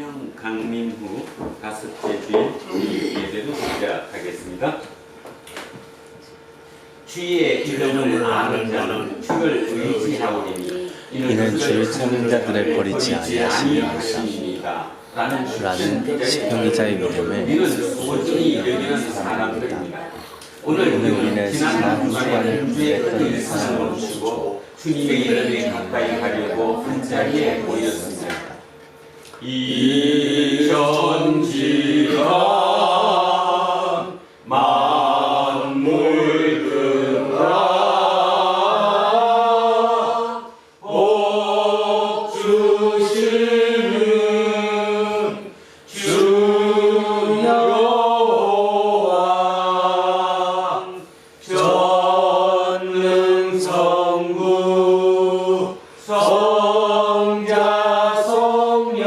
안녕 강민후 다섯째 주일 예배로 시작하겠습니다. 주의 이름을 아는 자는 주를 의지하오리니 이는 주를 찾는 자들을 버리지 아니하시리이다 라는 시편 기자의 믿음을 우리는 소중히 여기는 사람들입니다. 오늘 우리는 지난 한 주간을 주의했던 일상을 멈추고 주님의 이름에 가까이 가려고 한자리에 모였습니다. 이천지간 만물 근다 복 주시는 주 여호와 전능성부 성자 성령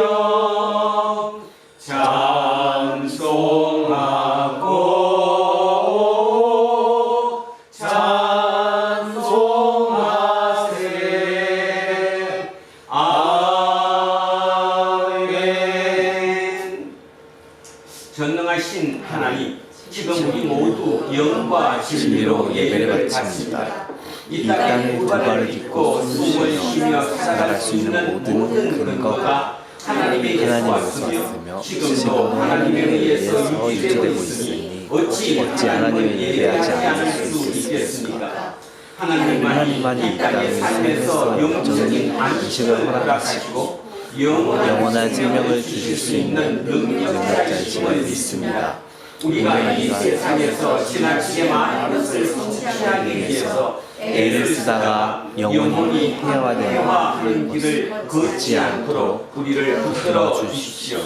찬송하고 찬송하세 아멘. 전능하신 하나님, 지금 우리 모두 영과 진리로 예배를 바칩니다. 이 땅에 두 발을 딛고 숨을 쉬며 살아갈 수 있는 모든 근거가 하나님의 예수 왔으며 지금도 하나님에 의해서 유지되고 있으니 어찌 하나님을 예배하지 않을 수 있겠습니까? 하나님만이 이 땅의 삶에서 영적인 안식을 허락하시고 영원한 생명을 주실 수 있는 능력자이심을 믿습니다. 우리가 이 세상에서 지나치게 많은 것을 성취하기 위해서 애를 쓰다가 영원히 폐허화되는 길을 걷지 않도록 우리를 붙들어 주십시오.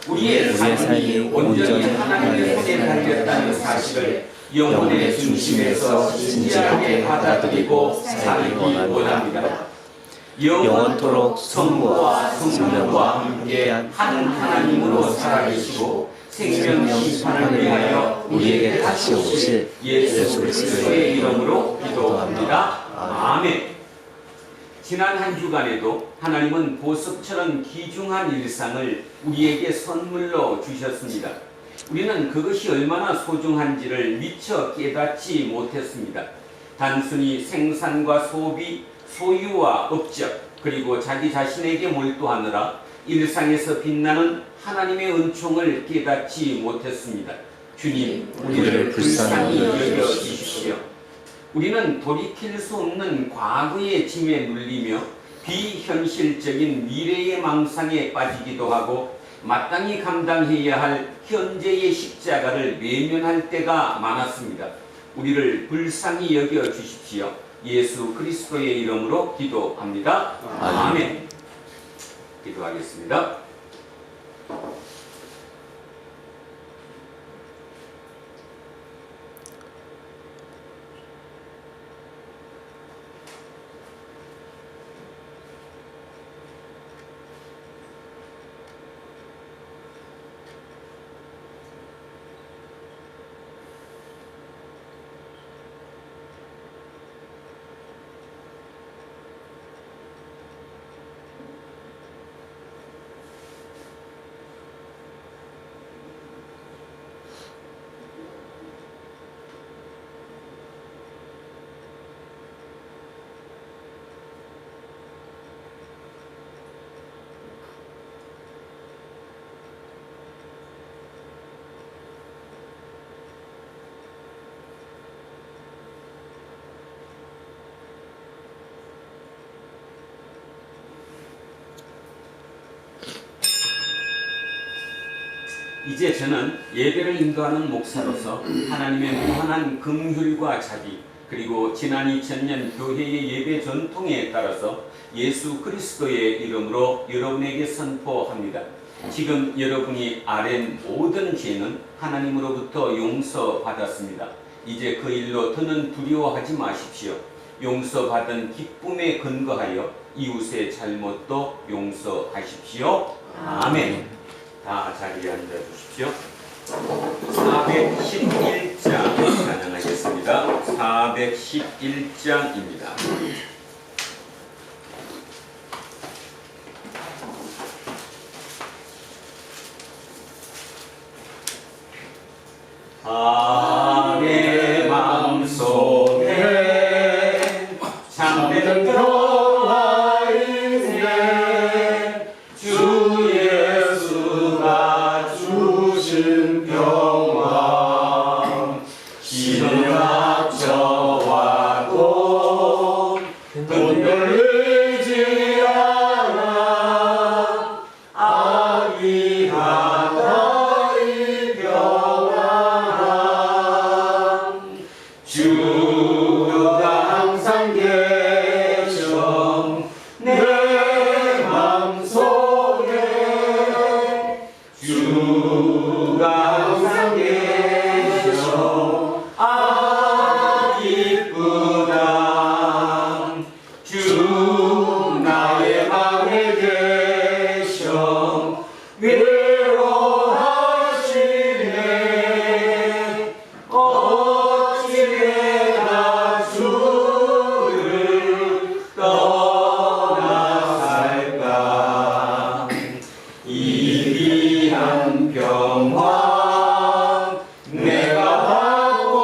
우리의 삶이 온전히 하나님께 달렸다는 사실을 영혼의 중심에서 진지하게 받아들이고 살기 원합니다. 영원토록 성부와 성령과 함께한 한 하나님으로 살아계시고 생명 심판을 위하여 우리에게 다시 오실 예수 그리스도의 이름으로 기도합니다. 아멘. 지난 한 주간에도 하나님은 보석처럼 귀중한 일상을 우리에게 선물로 주셨습니다. 우리는 그것이 얼마나 소중한지를 미처 깨닫지 못했습니다. 단순히 생산과 소비, 소유와 업적, 그리고 자기 자신에게 몰두하느라 일상에서 빛나는 하나님의 은총을 깨닫지 못했습니다. 주님, 우리를 불쌍히 여겨주십시오. 우리는 돌이킬 수 없는 과거의 짐에 눌리며 비현실적인 미래의 망상에 빠지기도 하고 마땅히 감당해야 할 현재의 십자가를 외면할 때가 많았습니다. 우리를 불쌍히 여겨주십시오. 예수 그리스도의 이름으로 기도합니다. 아멘. 기도하겠습니다. 이제 저는 예배를 인도하는 목사로서 하나님의 무한한 긍휼과 자비, 그리고 지난 2000년 교회의 예배 전통에 따라서 예수 그리스도의 이름으로 여러분에게 선포합니다. 지금 여러분이 아랜 모든 죄는 하나님으로부터 용서받았습니다. 이제 그 일로 더는 두려워하지 마십시오. 용서받은 기쁨에 근거하여 이웃의 잘못도 용서하십시오. 아멘. 다 자리에 앉아 주십시오. 411장 찬양하겠습니다. 411장입니다. 내 마음속에 참된 평화 있네. 주 예수가 주신 평화 시대가 저와도 흔들리지 않아. 아기하다 이 평화 주가 항상 계셔 내 맘속에. 주가 항상 계셔 기쁘다. 주 나의 맘에 계셔 위로하시네. 어찌 내가 주를 떠나 살까. 이 귀한 평화 내가 받고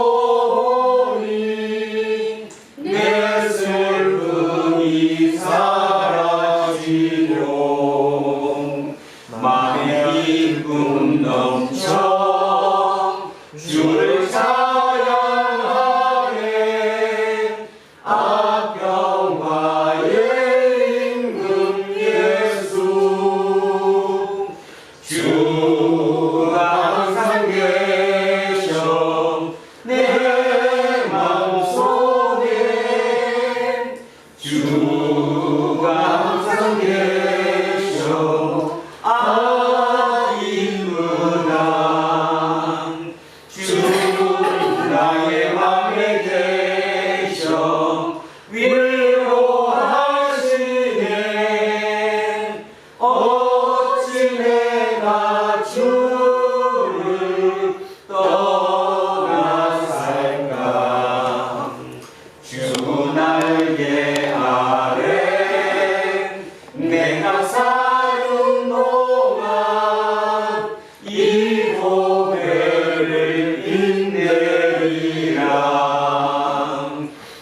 보니 내 슬픔이 사라지고 마음의 기쁨 넘쳐 주를 찬양하네. 평화의 임금 예수. 주가 항상 계셔 내 마음속에. 주가 항상 계셔 기쁘다. 주 나의 맘에 계셔 위로하시네. 어찌 내가 주를 떠나 살까. 주 날개 아래 내가 사는 동안 이 고백을 빛내리라.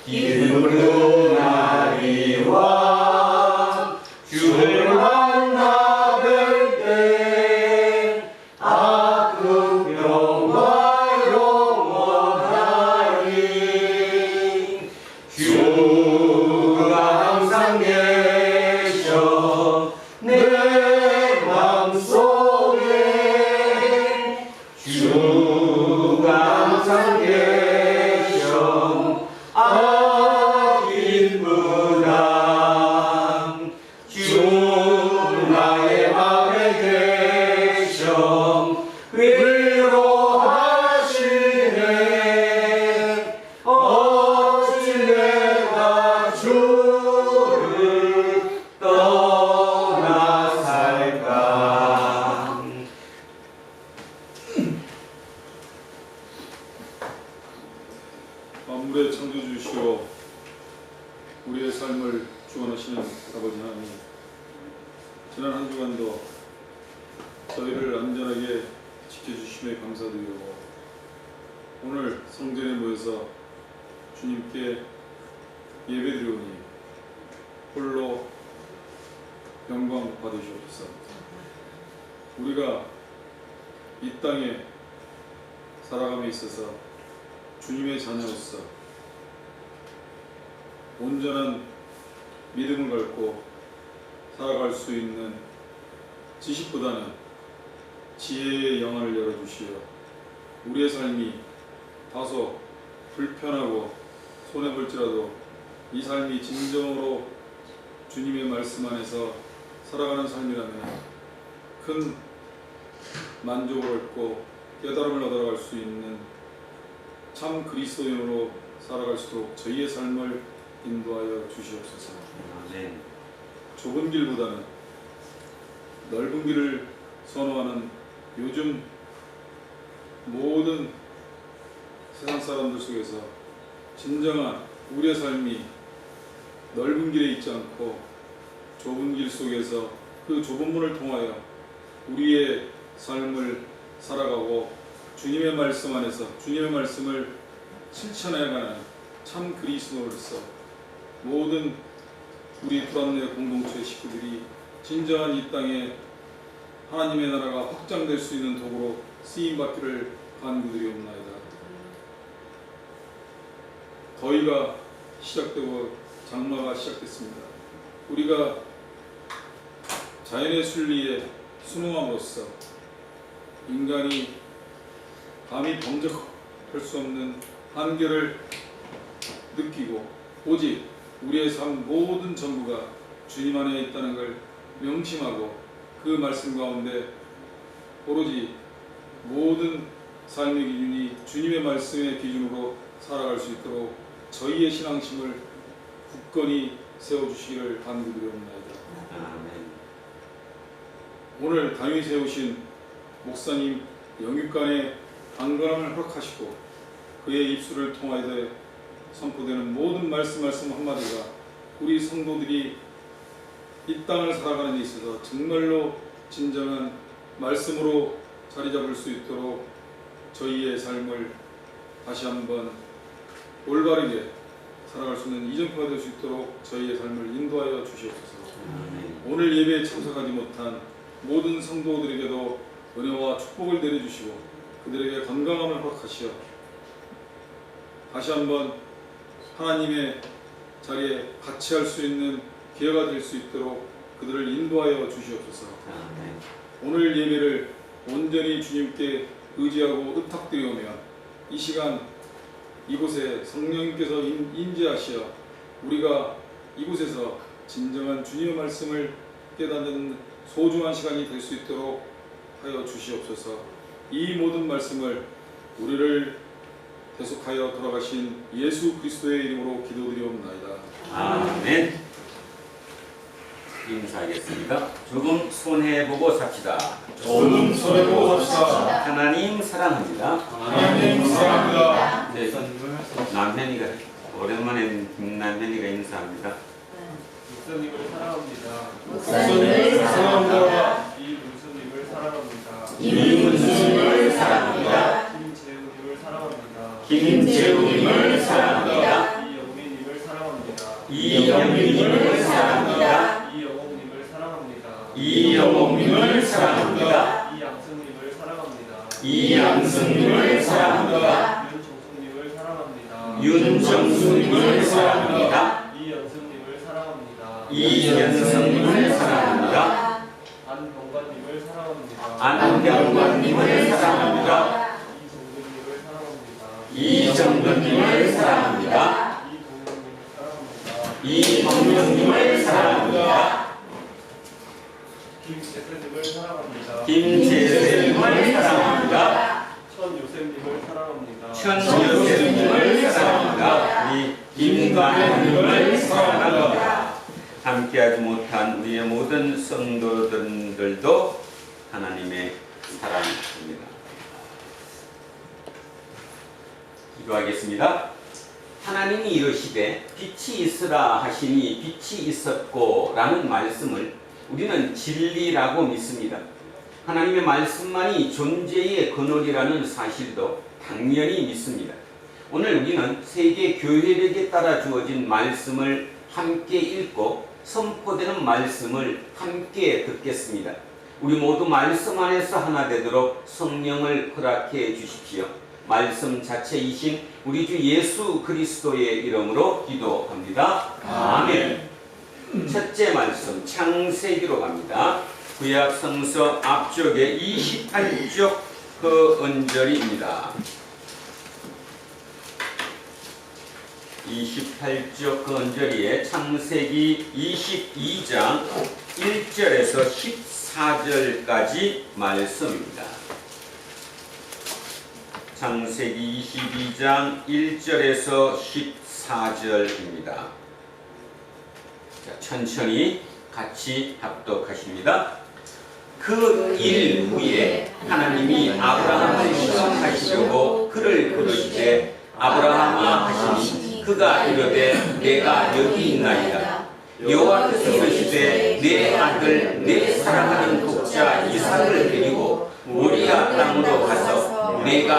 기쁜 날이와 주를 만나 뵐때 그 평화 영원하리. 주가 항상 계셔 내 맘속에. 주가 항상 계셔 기쁘다. 주 나의 맘에 계셔 위로하시네. 어찌 내가 주를 떠나 살까. 만물의 창조주시오 우리의 삶을 주관하시는 아버지 하나님, 지난 한 주간도 저희를 안전하게 지켜주심에 감사드리고 오늘 성전에 모여서 주님께 예배드리오니 홀로 영광 받으시옵소서. 우리가 이 땅에 살아감에 있어서 주님의 자녀로서 온전한 믿음을 갖고 살아갈 수 있는 지식보다는 지혜의 영안을 열어주시어 우리의 삶이 다소 불편하고 손해볼지라도 이 삶이 진정으로 주님의 말씀 안에서 살아가는 삶이라면 큰 만족을 얻고 깨달음을 얻어갈 수 있는 참 그리스도인으로 살아갈 수 있도록 저희의 삶을 인도하여 주시옵소서. 좁은 길보다는 넓은 길을 선호하는 요즘 모든 세상 사람들 속에서 진정한 우리의 삶이 넓은 길에 있지 않고 좁은 길 속에서 그 좁은 문을 통하여 우리의 삶을 살아가고 주님의 말씀 안에서 주님의 말씀을 실천해가는 참 그리스도로서 모든 우리 불안내 공동체 식구들이 진정한 이 땅에 하나님의 나라가 확장될 수 있는 도구로 쓰임받기를 간구드리옵나이다. 더위가 시작되고 장마가 시작됐습니다. 우리가 자연의 순리에 순응함으로써 인간이 감히 범접할 수 없는 한계를 느끼고 오직 우리의 삶 모든 전부가 주님 안에 있다는 걸 명심하고 그 말씀 가운데 오로지 모든 삶의 기준이 주님의 말씀의 기준으로 살아갈 수 있도록 저희의 신앙심을 굳건히 세워주시기를 간구드려옵나이다. 아멘. 오늘 당위 세우신 목사님 영육간의 강건함을 허락하시고 그의 입술을 통하여 선포되는 모든 말씀 한마디가 우리 성도들이 이 땅을 살아가는 데 있어서 정말로 진정한 말씀으로 자리 잡을 수 있도록 저희의 삶을 다시 한번 올바르게 살아갈 수 있는 이정표가 될 수 있도록 저희의 삶을 인도하여 주시옵소서. 오늘 예배에 참석하지 못한 모든 성도들에게도 은혜와 축복을 내려주시고 그들에게 건강함을 허락하시어 다시 한번 하나님의 자리에 같이 할 수 있는 기회가 될 수 있도록 그들을 인도하여 주시옵소서. 오늘 예배를 온전히 주님께 의지하고 의탁드리오며 이 시간 이곳에 성령님께서 인지하시어 우리가 이곳에서 진정한 주님의 말씀을 깨닫는 소중한 시간이 될 수 있도록 하여 주시옵소서. 이 모든 말씀을 우리를 계속하여 돌아가신 예수 그리스도의 이름으로 기도드리옵나이다. 아멘. 인사하겠습니다. 조금 손해보고 삽시다. 조금 손해보고 삽시다. 하나님 사랑합니다. 하나님 사랑합니다. 네, 남편이가 오랜만에 남편이가 인사합니다. 목사님을 사랑합니다. 목사님을 사랑합니다. 이문수님을 사랑합니다. 이문수님을 사랑합니다. 김재우님을 사랑합니다. 김재우님을 사랑합니다. 이영민님을 사랑합니다. 이영민님을 사랑합니다. 이영옥님을 사랑합니다. 이영옥님을 사랑합니다. 이양승님을 사랑합니다. 이양승님을 사랑합니다. 윤정수님을 사랑합니다. 윤정수님을 사랑합니다. 이연승님을 사랑합니다. 이연승님을 사랑합니다. 안병관님을 사랑합니다. 안병관님을 사랑합니다. 이정근님을 사랑합니다. 이정근님을 사랑합니다. 이동영님을 사랑합니다. 이동영님을 사랑합니다. 김재세님을 사랑합니다. 김재세님을 사랑합니다. 천요셉님을 사랑합니다. 천요셉님을 사랑합니다. 우리 김관현님을 사랑합니다. 함께하지 못한 우리의 모든 성도들도 하나님의 사랑입니다. 기도하겠습니다. 하나님이 이르시되 빛이 있으라 하시니 빛이 있었고 라는 말씀을 우리는 진리라고 믿습니다. 하나님의 말씀만이 존재의 근원이라는 사실도 당연히 믿습니다. 오늘 우리는 세계 교회력에 따라 주어진 말씀을 함께 읽고 선포되는 말씀을 함께 듣겠습니다. 우리 모두 말씀 안에서 하나 되도록 성령을 허락해 주십시오. 말씀 자체이신 우리 주 예수 그리스도의 이름으로 기도합니다. 아멘. 첫째 말씀 창세기로 갑니다. 구약 성서 앞쪽에 28쪽 그 언저리입니다. 28쪽 그 언저리에 창세기 22장 1절에서 14절까지 말씀입니다. 창세기 22장 1절에서 14절입니다. 자, 천천히 같이 합독하십니다. 그 일 후에 하나님이 아브라함을 시험하시려고 그를 부르시되 아브라함아 하시니 그가 이르되 내가 여기 있나이다. 여호와께서 이르시되 내 아들 내 사랑하는 독자 이삭을 데리고 모리아 땅으로 가서 내가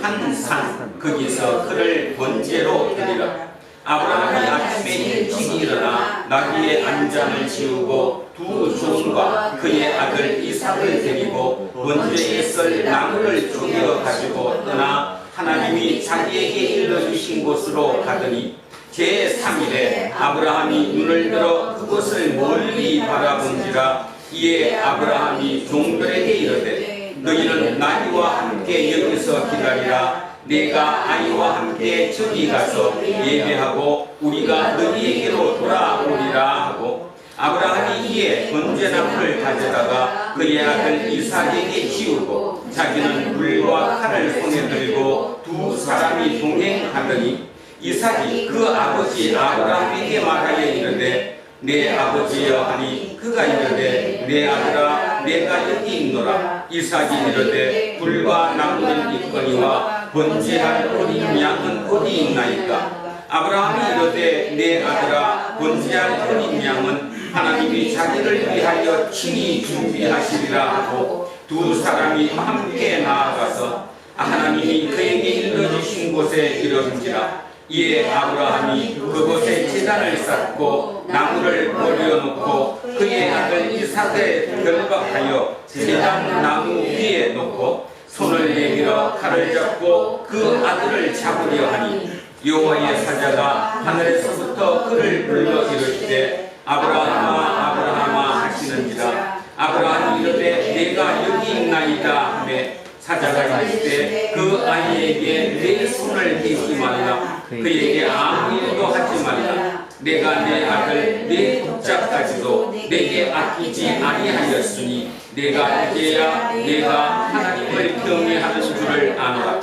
한 산 거기서 그를 번제로 드리라. 아브라함이 아침에 일찍 일어나 나귀의 안장을 지우고 두 종과 그의 아들 이삭을 데리고 번제에 쓸 나무를 쪼개어 가지고 떠나 하나님이 자기에게 일러주신 곳으로 가더니 제3일에 아브라함이 눈을 들어 그곳을 멀리 바라본지라. 이에 아브라함이 종들에게 이르되 너희는 나귀와 함께 여기서 기다리라. 내가 아이와 함께 저기 가서 예배하고 우리가 너희에게로 돌아오리라 하고 아브라함이 이에 번제나무를 가져다가 그의 아들 이삭에게 지우고 자기는 불과 칼을 손에 들고 두 사람이 동행하더니 이삭이 그 아버지 아브라함에게 말하여 이르되 내 아버지여 하니 그가 이르되 내 아들아 내가 여기 있노라. 이삭이 이르되 불과 나무는 있거니와 번제할 어린 양은 어디 있나이까. 아브라함이 이르되 내 아들아 번제할 어린 양은 하나님이 자기를 위하여 친히 준비하시리라 하고 두 사람이 함께 나아가서 하나님이 그에게 일러주신 곳에 이르는지라. 이에 아브라함이 그곳에 제단을 쌓고 나무를 버려놓고 그의 아들 이삭을 결박하여 제단 나무 위에 놓고 손을 내밀어 칼을 잡고 그 아들을 잡으려 하니 여호와의 사자가 하늘에서부터 그를 불러 이르시되 아브라함아 아브라함아 하시는지라. 아브라함이 이르되 내가 여기 있나이다 하매 사자가 이르되 그 아이에게 내 손을 대지 말라. 그에게 아무 일도 하지 말라. 내가 내 아들 내 독자까지도 내게 아끼지 아니하였으니 내가 이제야 내가 하나님을 경외하는 줄을 아노라.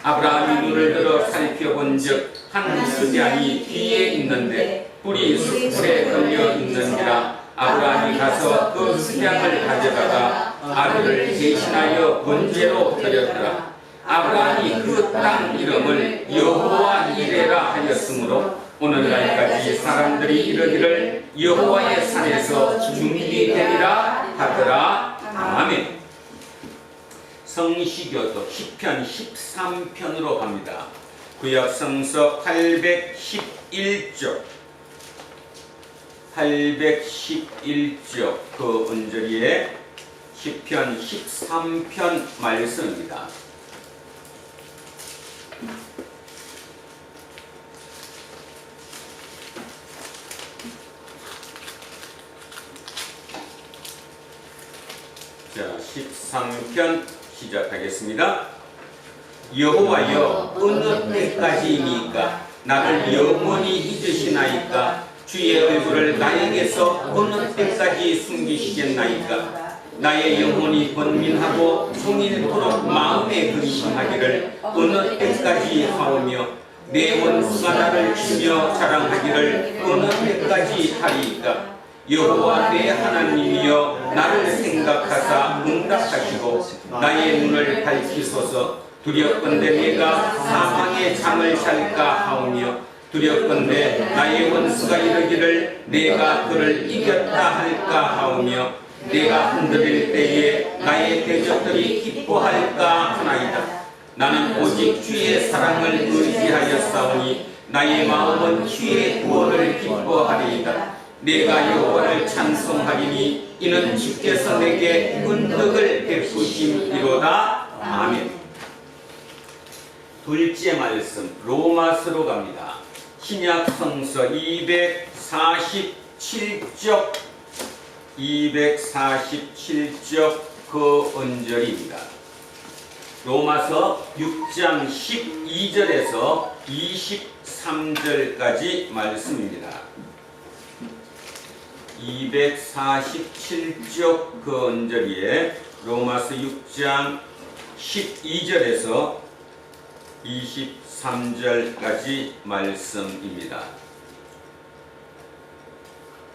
아브라함이 눈을 들어 살펴본즉 한 수량이 뒤에 있는데 뿔이 숯불에 걸려 있는지라. 아브라함이 가서 그 수량을 가져다가 아들을 대신하여 번제로 드렸더라. 아브라함이 그 땅 이름을 여호와 이레라 하였으므로 오늘날까지 사람들이 이르기를 여호와의 산에서 준비되리라 하더라. 아멘. 성시교도 시편 13편으로 갑니다. 구약성서 811쪽 그 언저리에 시편 13편 말씀입니다. 자, 13편 시작하겠습니다. 여호와여 어느 때까지이니까 나를 영원히 잊으시나이까. 주의 얼굴을 나에게서 어느 때까지 숨기시겠나이까. 나의 영혼이 번민하고 종일토록 마음에 근심하기를 어느 때까지 하오며 내 원수가 나를 치며 자랑하기를 어느 때까지 하리이까. 여호와 내 하나님이여 나를 생각하사 응답하시고 나의 눈을 밝히소서. 두렵건대 내가 사망의 잠을 잘까 하오며 두렵건대 나의 원수가 이르기를 내가 그를 이겼다 할까 하오며 내가 흔들릴 때에 나의 대적들이 기뻐할까 하나이다. 나는 오직 주의 사랑을 의지하여 싸우니 나의 마음은 주의 구원을 기뻐하리이다. 내가 여호와를 찬송하리니 이는 주께서 내게 은덕을 베푸심이로다. 아멘. 둘째 말씀 로마서로 갑니다. 신약 성서 247쪽 그 언저리입니다. 로마서 6장 12절에서 23절까지 말씀입니다. 247쪽 그 언저리에 로마서 6장 12절에서 23절까지 말씀입니다.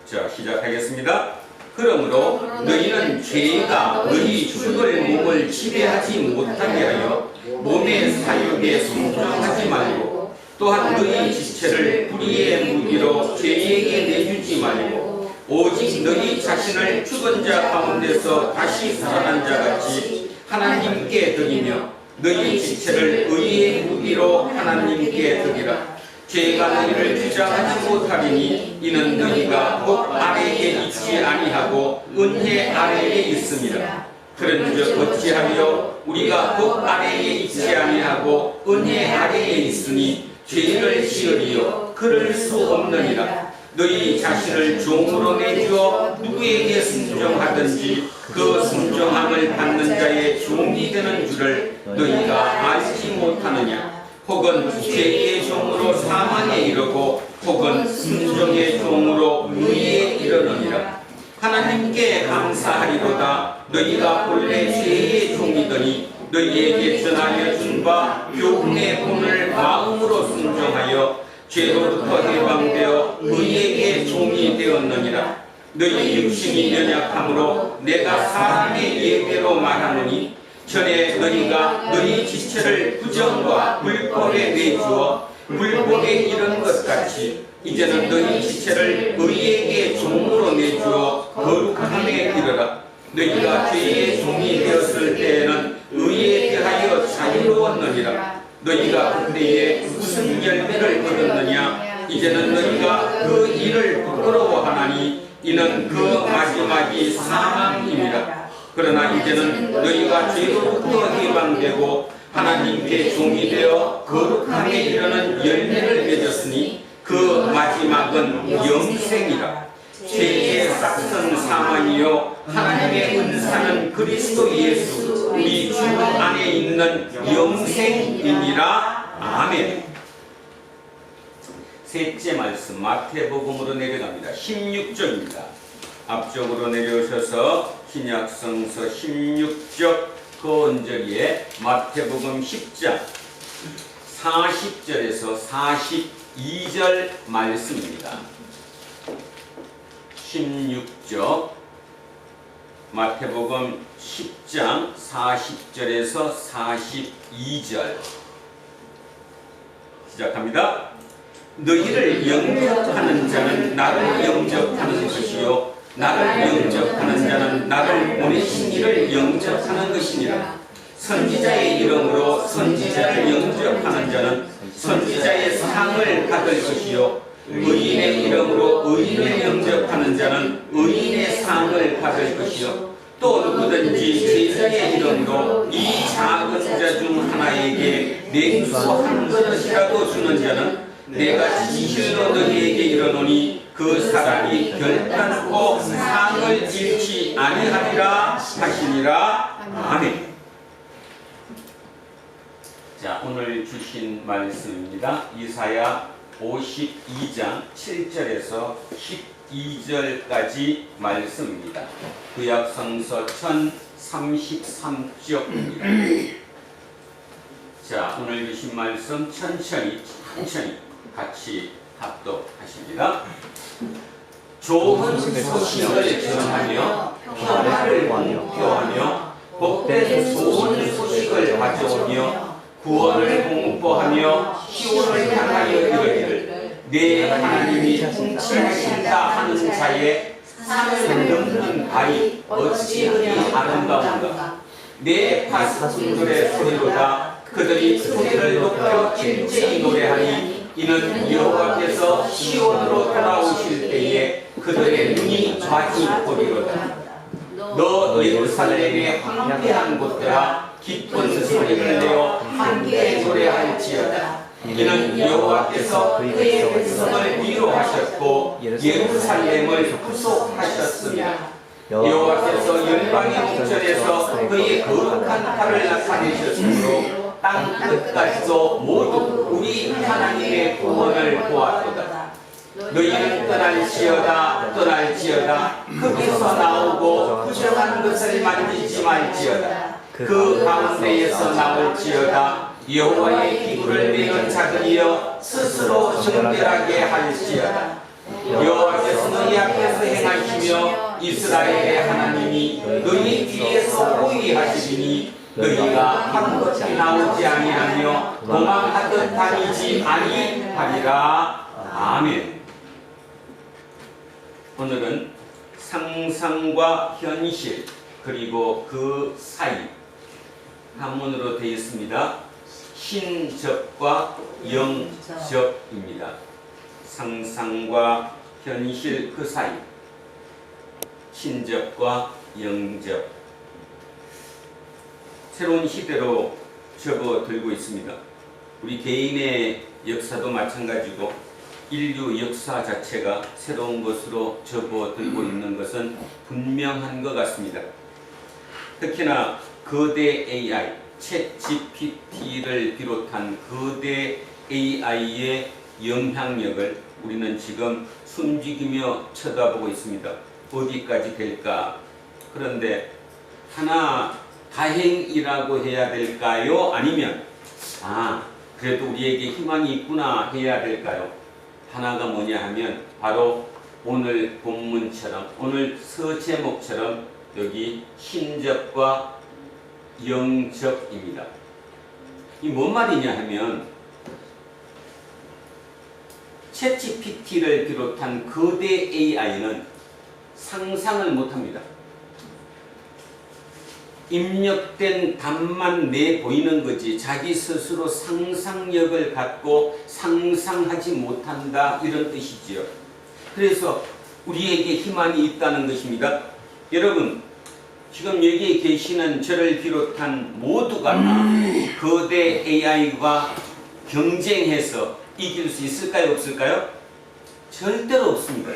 자, 시작하겠습니다. 그러므로 너희는 죄가 너희 죽을 몸을 지배하지 못하게 하여 몸의 사욕에 순종하지 말고 또한 너희 지체를 불의의 무기로 죄에게 내주지 말고 오직 너희 자신을 죽은 자 가운데서 다시 살아난 자 같이 하나님께 드리며 너희 지체를 의의 무기로 하나님께 드리라. 죄가 너희를 주장하지 못하리니 이는 너희가 복 아래에 있지 아니하고 은혜 아래에 있습니다. 그런즉 어찌하여 우리가 복 아래에 있지 아니하고 은혜 아래에 있으니 죄를 지으리요 그럴 수 없느니라. 너희 자신을 종으로 내주어 누구에게 순종하든지 그 순종함을 받는 자의 종이 되는 줄을 너희가 알지 못하느냐. 혹은 죄의 종으로 사망에 이르고 혹은 순종의 종으로 의에 이르느니라. 하나님께 감사하리로다. 너희가 본래 죄의 종이더니 너희에게 전하여 준 바 교훈의 본을 마음으로 순종하여 죄로부터 해방되어 의에게 종이 되었느니라. 너희 육신이 연약함으로 내가 사람의 예대로 말하노니 전에 너희가 너희 지체를 부정과 불법에 내주어 불법에 이른 것 같이 이제는 너희 지체를 의에게 종으로 내주어 거룩함에 이르라. 너희가 죄의 종이 되었을 때에는 의에 대하여 자유로웠느니라. 너희가 그때에 무슨 열매를 거뒀느냐. 이제는 너희가 그 일을 부끄러워하나니 이는 그 마지막이 사망임이라. 그러나 이제는 너희가 죄로부터 해방되고 하나님께 종이 되어 거룩함에 이르는 열매를 맺었으니 그 마지막은 영생이라. 죄의 싹은 사망이요 하나님의 은사는 그리스도 예수 우리 주 안에 있는 영생이니라. 아멘. 셋째 말씀 마태복음으로 내려갑니다. 16절입니다. 앞쪽으로 내려오셔서 신약성서 16쪽 그 언저리에 마태복음 10장 40절에서 42절 말씀입니다. 16쪽 마태복음 10장 40절에서 42절 시작합니다. 너희를 영접하는 자는 나를 영접하는 것이요 나를 영접하는 자는 나를 보내신 이를 영접하는 것이니라. 선지자의 이름으로 선지자를 영접하는 자는 선지자의 상을 받을 것이요 의인의 이름으로 의인을 영접하는 자는 의인의 상을 받을 것이요 또 누구든지 제자의 이름으로 이 작은 자 중 하나에게 냉수 한 그릇이라도 주는 자는 내가 진실로 너희에게 이르노니 그 사람이 결단코 상을 잃지 아니하리라 하시니라. 아멘. 자, 오늘 주신 말씀입니다. 이사야 52장 7절에서 12절까지 말씀입니다. 구약성서 1033쪽입니다. 자, 오늘 주신 말씀 천천히 같이 합독하십니다. 좋은 소식을 전하며 평화를 공표하며 복된 좋은 소식을 가져오며 구원을 공포하며 시온을 향하여 이르기를 내 하나님이 통치하신다 하는 자의 산을 넘는 바위 어찌 아름다운가. 내 파수꾼들의 소리로다. 그들이 소리를 높여 일제히 노래하니 이는 여호와께서 시온으로 돌아오실 때에 그들의 눈이 많이 보리로다. 너 예루살렘의 황폐한 곳들아 기쁜 소리를 내어 함께 노래할지어다. 이는 여호와께서 그의 백성을 위로하셨고 예루살렘을 구속하셨습니다. 여호와께서 열방의 목전에서 그의 거룩한 팔을 나타내셨으므로 땅 끝까지도 모두 우리 하나님의 구원을 보았도다. 너희는 떠날지어다 흙에서 나오고 부정한 것을 만지지 말지어다. 그 가운데에서 나올지어다. 여호와의 기구를 내는 자들이여 스스로 정결하게 할지어다. 여호와께서 너희 앞에서 행하시며 이스라엘의 하나님이 너희 뒤에서 호위하시리니 너희가 한곳에 나오지 아니하며 도망하듯 다니지 아니하리라. 아멘. 오늘은 상상과 현실 그리고 그 사이 한문으로 되어 있습니다. 신접과 영접입니다. 상상과 현실 그 사이. 신접과 영접. 새로운 시대로 접어들고 있습니다. 우리 개인의 역사도 마찬가지고 인류 역사 자체가 새로운 것으로 접어들고 있는 것은 분명한 것 같습니다. 특히나 거대 AI, 챗 GPT를 비롯한 거대 AI의 영향력을 우리는 지금 숨죽이며 쳐다보고 있습니다. 어디까지 될까? 그런데 하나 다행이라고 해야 될까요? 아니면 그래도 우리에게 희망이 있구나 해야 될까요? 하나가 뭐냐 하면 바로 오늘 본문처럼, 오늘 서제목처럼 여기 신접과 영접입니다. 이 뭔 말이냐 하면 챗 GPT를 비롯한 거대 AI는 상상을 못합니다. 입력된 답만 내보이는 거지 자기 스스로 상상력을 갖고 상상하지 못한다, 이런 뜻이지요. 그래서 우리에게 희망이 있다는 것입니다. 여러분, 지금 여기에 계시는 저를 비롯한 모두가 거대 AI와 경쟁해서 이길 수 있을까요? 없을까요? 절대로 없습니다.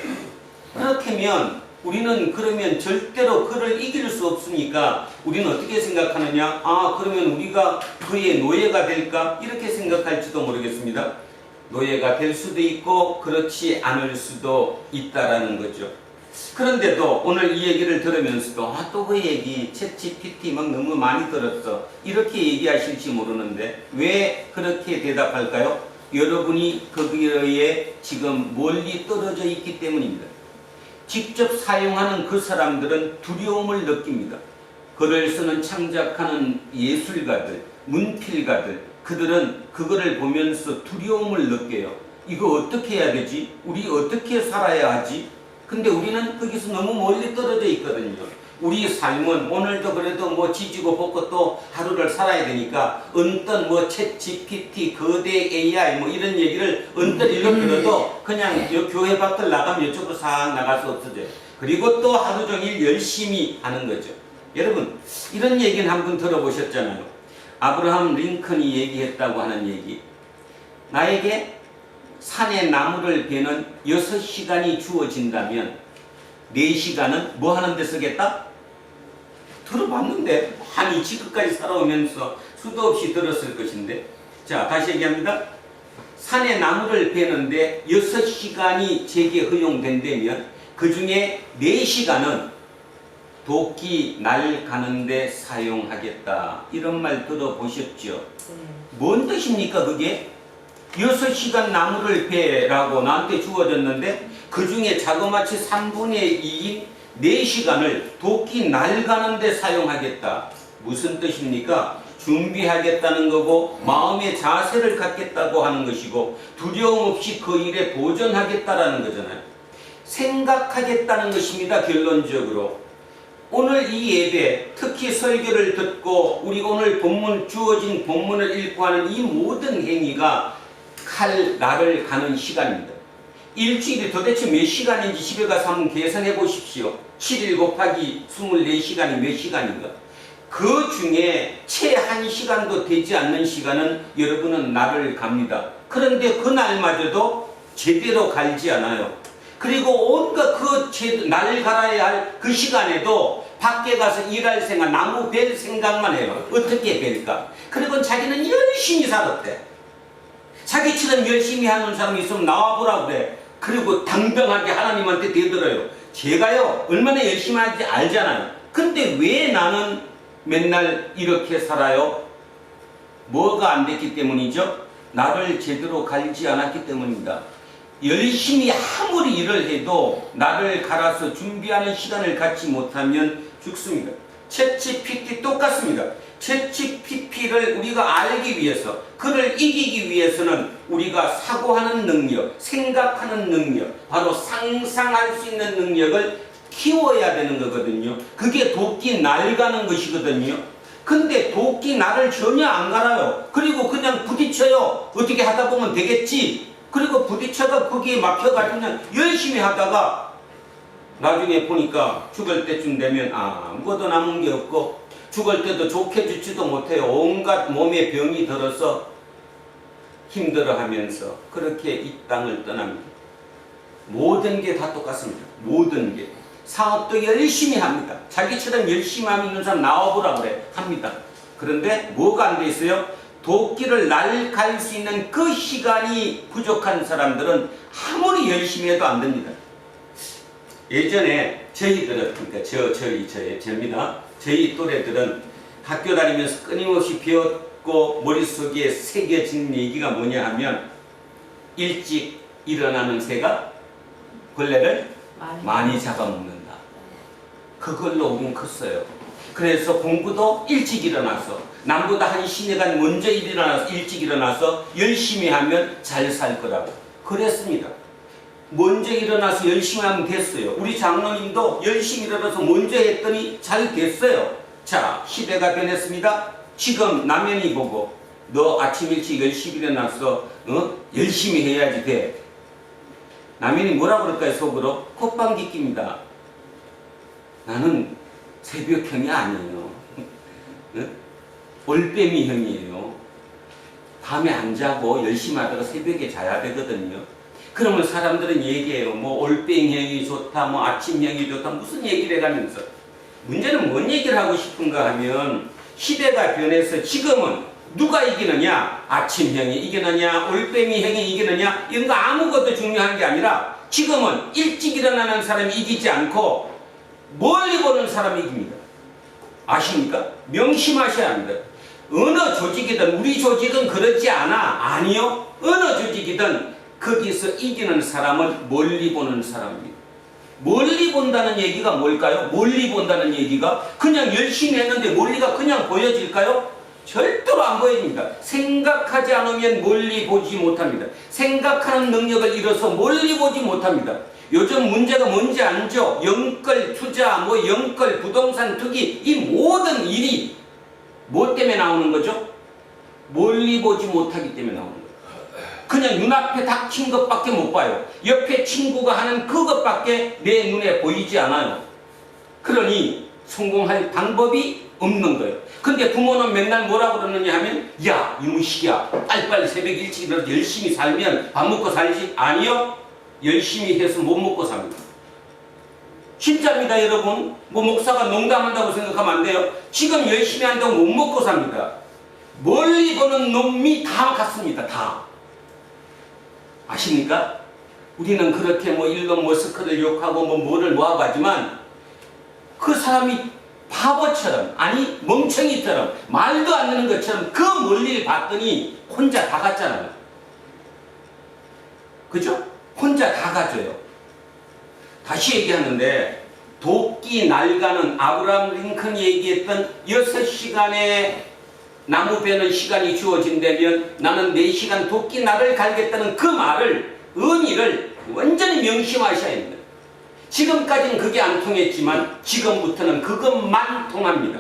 그렇다면 우리는 그러면 절대로 그를 이길 수 없으니까 우리는 어떻게 생각하느냐? 그러면 우리가 그의 노예가 될까? 이렇게 생각할지도 모르겠습니다. 노예가 될 수도 있고 그렇지 않을 수도 있다라는 거죠. 그런데도 오늘 이 얘기를 들으면서도 또 그 얘기 챗 GPT 막 너무 많이 들었어, 이렇게 얘기하실지 모르는데 왜 그렇게 대답할까요? 여러분이 거기에 지금 멀리 떨어져 있기 때문입니다. 직접 사용하는 그 사람들은 두려움을 느낍니다. 글을 쓰는 창작하는 예술가들, 문필가들, 그들은 그거를 보면서 두려움을 느껴요. 이거 어떻게 해야 되지? 우리 어떻게 살아야 하지? 근데 우리는 거기서 너무 멀리 떨어져 있거든요. 우리 삶은 오늘도 그래도 지지고 볶고 또 하루를 살아야 되니까 언뜻 챗 GPT, 거대 AI 이런 얘기를 언뜻 일러 들어도 그냥 교회 밖을 나가면 이쪽으로 싹 나갈 수 없어져요. 그리고 또 하루 종일 열심히 하는 거죠. 여러분, 이런 얘기는 한번 들어보셨잖아요. 아브라함 링컨이 얘기했다고 하는 얘기. 나에게 산에 나무를 베는 6시간이 주어진다면 4시간은 뭐 하는 데 쓰겠다? 들어봤는데 많이 지금까지 살아오면서 수도 없이 들었을 것인데, 자 다시 얘기합니다. 산에 나무를 베는데 6시간이 제게 허용된다면 그 중에 4시간은 도끼 날 가는데 사용하겠다, 이런 말 들어보셨죠? 뭔 뜻입니까 그게? 6시간 나무를 베라고 나한테 주어졌는데 그 중에 자그마치 3분의 2인 4시간을 도끼 날 가는데 사용하겠다. 무슨 뜻입니까? 준비하겠다는 거고 마음의 자세를 갖겠다고 하는 것이고 두려움 없이 그 일에 도전하겠다라는 거잖아요. 생각하겠다는 것입니다. 결론적으로 오늘 이 예배, 특히 설교를 듣고 우리 오늘 본문, 주어진 본문을 읽고 하는 이 모든 행위가 칼날을 가는 시간입니다. 일주일이 도대체 몇 시간인지 집에 가서 한번 계산해 보십시오. 7일 곱하기 24시간이 몇 시간인가? 그 중에 채 1시간도 되지 않는 시간은 여러분은 날을 갑니다. 그런데 그 날마저도 제대로 갈지 않아요. 그리고 온갖 날 갈아야 할 그 시간에도 밖에 가서 일할 생각, 나무 벨 생각만 해요. 어떻게 벨까? 그리고 자기는 열심히 살았대. 자기처럼 열심히 하는 사람이 있으면 나와보라 그래. 그리고 당당하게 하나님한테 대들어요. 제가요 얼마나 열심히 하는지 알잖아요. 근데 왜 나는 맨날 이렇게 살아요? 뭐가 안 됐기 때문이죠? 나를 제대로 갈지 않았기 때문입니다. 열심히 아무리 일을 해도 나를 갈아서 준비하는 시간을 갖지 못하면 죽습니다. 챗 GPT 똑같습니다. 챗 GPT를 우리가 알기 위해서, 그를 이기기 위해서는 우리가 사고하는 능력, 생각하는 능력, 바로 상상할 수 있는 능력을 키워야 되는 거거든요. 그게 도끼 날 가는 것이거든요. 근데 도끼 나를 전혀 안 갈아요. 그리고 그냥 부딪혀요. 어떻게 하다 보면 되겠지. 그리고 부딪혀가 거기에 막혀가지고 그냥 열심히 하다가 나중에 보니까 죽을 때쯤 되면 아무것도 남은 게 없고 죽을 때도 좋게 죽지도 못해요. 온갖 몸에 병이 들어서 힘들어하면서 그렇게 이 땅을 떠납니다. 모든 게 다 똑같습니다. 모든 게. 사업도 열심히 합니다. 자기처럼 열심히 하는 사람 나와보라 그래. 합니다. 그런데 뭐가 안 돼 있어요? 도끼를 날갈 수 있는 그 시간이 부족한 사람들은 아무리 열심히 해도 안 됩니다. 예전에 저희들은, 그러니까 저입니다. 저희 또래들은 학교 다니면서 끊임없이 배웠고 머릿속에 새겨진 얘기가 뭐냐 하면 일찍 일어나는 새가 벌레를 많이 잡아먹는다. 그걸로 우린 컸어요. 그래서 공부도 일찍 일어나서 남보다 한 시간 먼저 일찍 일어나서 열심히 하면 잘 살 거라고 그랬습니다. 먼저 일어나서 열심히 하면 됐어요. 우리 장로님도 열심히 일어나서 먼저 했더니 잘 됐어요. 자, 시대가 변했습니다. 지금 남편이 보고 너 아침 일찍 열심히 일어나서 열심히 해야지 돼. 남편이 뭐라 그럴까요? 속으로 콧방귀 낍니다. 나는 새벽형이 아니에요. 올빼미형이에요. 밤에 안 자고 열심히 하다가 새벽에 자야 되거든요. 그러면 사람들은 얘기해요. 뭐 올빼미형이 좋다, 뭐 아침형이 좋다, 무슨 얘기를 해가면서. 문제는 뭔 얘기를 하고 싶은가 하면 시대가 변해서 지금은 누가 이기느냐? 아침형이 이기느냐? 올빼미형이 이기느냐? 이런 거 아무것도 중요한 게 아니라 지금은 일찍 일어나는 사람이 이기지 않고 멀리 보는 사람이 이깁니다. 아십니까? 명심하셔야 합니다. 어느 조직이든 우리 조직은 그렇지 않아. 아니요. 어느 조직이든 거기서 이기는 사람은 멀리 보는 사람입니다. 멀리 본다는 얘기가 뭘까요? 멀리 본다는 얘기가 그냥 열심히 했는데 멀리가 그냥 보여질까요? 절대로 안 보여집니다. 생각하지 않으면 멀리 보지 못합니다. 생각하는 능력을 잃어서 멀리 보지 못합니다. 요즘 문제가 뭔지 알죠? 영끌 투자, 뭐 영끌 부동산 투기, 이 모든 일이 뭐 때문에 나오는 거죠? 멀리 보지 못하기 때문에 나오는 거예요. 그냥 눈앞에 닥친 것밖에 못 봐요. 옆에 친구가 하는 그것밖에 내 눈에 보이지 않아요. 그러니 성공할 방법이 없는 거예요. 근데 부모는 맨날 뭐라 그러느냐 하면 야 이무식이야 빨리빨리 새벽 일찍 일어나서 열심히 살면 밥 먹고 살지. 아니요. 열심히 해서 못 먹고 삽니다. 진짜입니다 여러분. 뭐 목사가 농담한다고 생각하면 안 돼요. 지금 열심히 한다고 못 먹고 삽니다. 멀리 보는 놈이 다 같습니다. 다. 아십니까? 우리는 그렇게 뭐 일론 머스크를 욕하고 뭐 뭐를 모아가지만 그 사람이 바보처럼 아니 멍청이처럼 말도 안 되는 것처럼 그 멀리를 봤더니 혼자 다 갔잖아요. 그죠? 혼자 다 가져요. 다시 얘기하는데 도끼 날가는 아브라함 링컨이 얘기했던 6시간의 나무 베는 시간이 주어진다면 나는 4시간 도끼 날을 갈겠다는 그 말을 의미를 완전히 명심하셔야 합니다. 지금까지는 그게 안 통했지만 지금부터는 그것만 통합니다.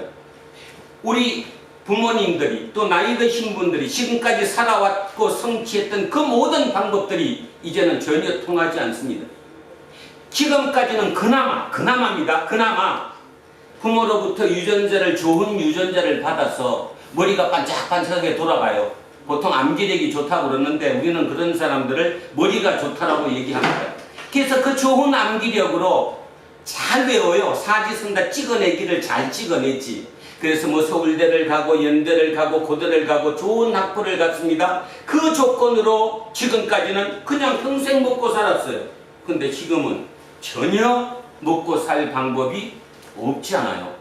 우리 부모님들이 또 나이 드신 분들이 지금까지 살아왔고 성취했던 그 모든 방법들이 이제는 전혀 통하지 않습니다. 지금까지는 그나마입니다. 그나마 부모로부터 유전자를 좋은 유전자를 받아서 머리가 반짝반짝하게 돌아가요. 보통 암기력이 좋다고 그러는데 우리는 그런 사람들을 머리가 좋다라고 얘기합니다. 그래서 그 좋은 암기력으로 잘 외워요. 사지선다 찍어내기를 잘 찍어내지. 그래서 뭐 서울대를 가고 연대를 가고 고대를 가고 좋은 학부를 갔습니다. 그 조건으로 지금까지는 그냥 평생 먹고 살았어요. 근데 지금은 전혀 먹고 살 방법이 없지 않아요.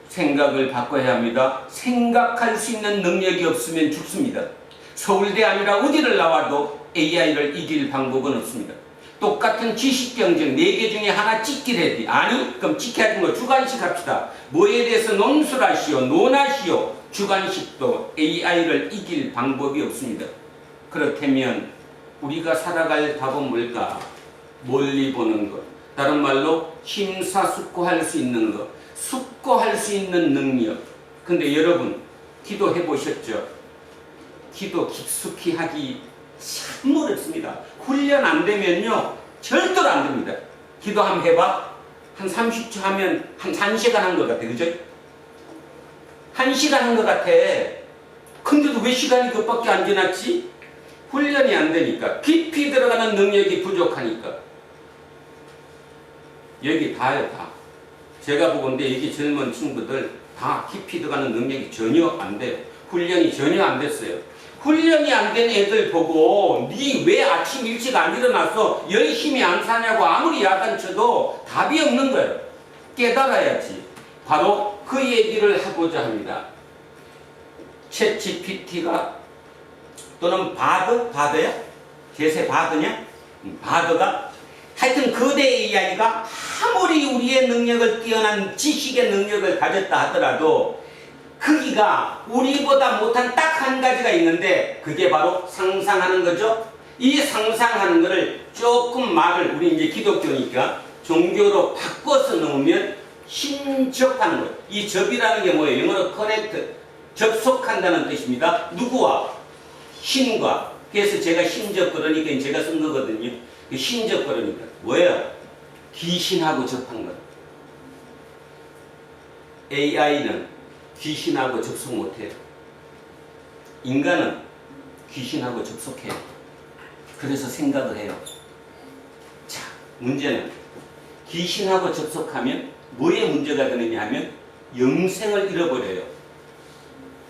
생각을 바꿔야 합니다. 생각할 수 있는 능력이 없으면 죽습니다. 서울대 아니라 어디를 나와도 AI를 이길 방법은 없습니다. 똑같은 지식 경쟁 4개 중에 하나 찍기래지. 아니 그럼 찍혀야지 뭐 주관식 합시다. 뭐에 대해서 논술하시오 논하시오. 주관식도 AI를 이길 방법이 없습니다. 그렇다면 우리가 살아갈 답은 뭘까? 멀리 보는 것. 다른 말로 심사숙고할 수 있는 것. 숙고할 수 있는 능력. 근데 여러분 기도해 보셨죠? 기도 깊숙이 하기 참 어렵습니다. 훈련 안 되면요 절대로 안 됩니다. 기도 한번 해봐. 한 30초 하면 한 1시간 한 것 같아. 그죠? 1시간 한 것 같아. 근데도 왜 시간이 그것밖에 안 지났지? 훈련이 안 되니까, 깊이 들어가는 능력이 부족하니까. 여기 다요, 다. 제가 보건데 여기 젊은 친구들 다 깊이 들어가는 능력이 전혀 안 돼요. 훈련이 전혀 안 됐어요. 훈련이 안 된 애들 보고 니 왜 아침 일찍 안 일어나서 열심히 안 사냐고 아무리 야단쳐도 답이 없는 거예요. 깨달아야지. 바로 그 얘기를 하고자 합니다. 챗 GPT가 또는 바드야? 제세 바드냐? 바드가 하여튼 거대 AI가 아무리 우리의 능력을 뛰어난 지식의 능력을 가졌다 하더라도 크기가 우리보다 못한 딱 한 가지가 있는데 그게 바로 상상하는 거죠. 이 상상하는 거를 조금 말을 우리 이제 기독교니까 종교로 바꿔서 넣으면 신접하는 거예요. 이 접이라는 게 뭐예요? 영어로 connect, 접속한다는 뜻입니다. 누구와? 신과. 그래서 제가 신접 그러니까 제가 쓴 거거든요. 신접 그러니까 뭐예요? 귀신하고 접한 거예요. AI는 귀신하고 접속 못해요. 인간은 귀신하고 접속해요. 그래서 생각을 해요. 자, 문제는 귀신하고 접속하면 뭐에 문제가 되느냐 하면 영생을 잃어버려요.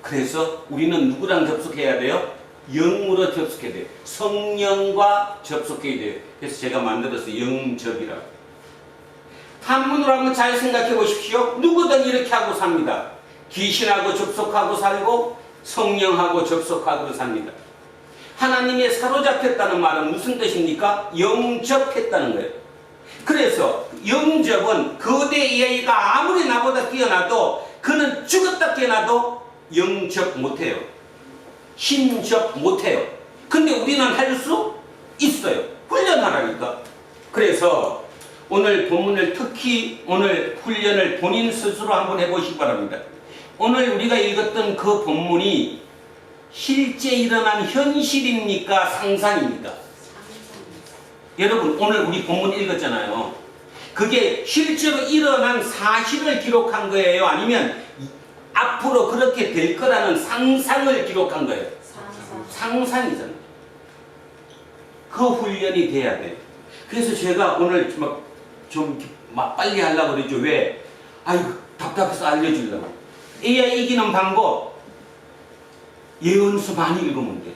그래서 우리는 누구랑 접속해야 돼요? 영으로 접속해야 돼요. 성령과 접속해야 돼요. 그래서 제가 만들어서 영접이라고. 한문으로 한번 잘 생각해 보십시오. 누구든 이렇게 하고 삽니다. 귀신하고 접속하고 살고 성령하고 접속하고 삽니다. 하나님에 사로잡혔다는 말은 무슨 뜻입니까? 영접했다는 거예요. 그래서 영접은 거대 AI가 아무리 나보다 뛰어나도 그는 죽었다 깨어나도 영접 못해요. 신접 못해요. 근데 우리는 할 수 있어요. 훈련하라니까. 그래서 오늘 본문을 특히 오늘 훈련을 본인 스스로 한번 해보시기 바랍니다. 오늘 우리가 읽었던 그 본문이 실제 일어난 현실입니까? 상상입니까? 여러분 오늘 우리 본문 읽었잖아요. 그게 실제로 일어난 사실을 기록한 거예요? 아니면 앞으로 그렇게 될 거라는 상상을 기록한 거예요? 상상이잖아요. 그 훈련이 돼야 돼요. 그래서 제가 오늘 좀 빨리 하려고 그러죠. 왜? 아이고 답답해서 알려주려고. AI 이기는 방법, 예언서 많이 읽으면 돼.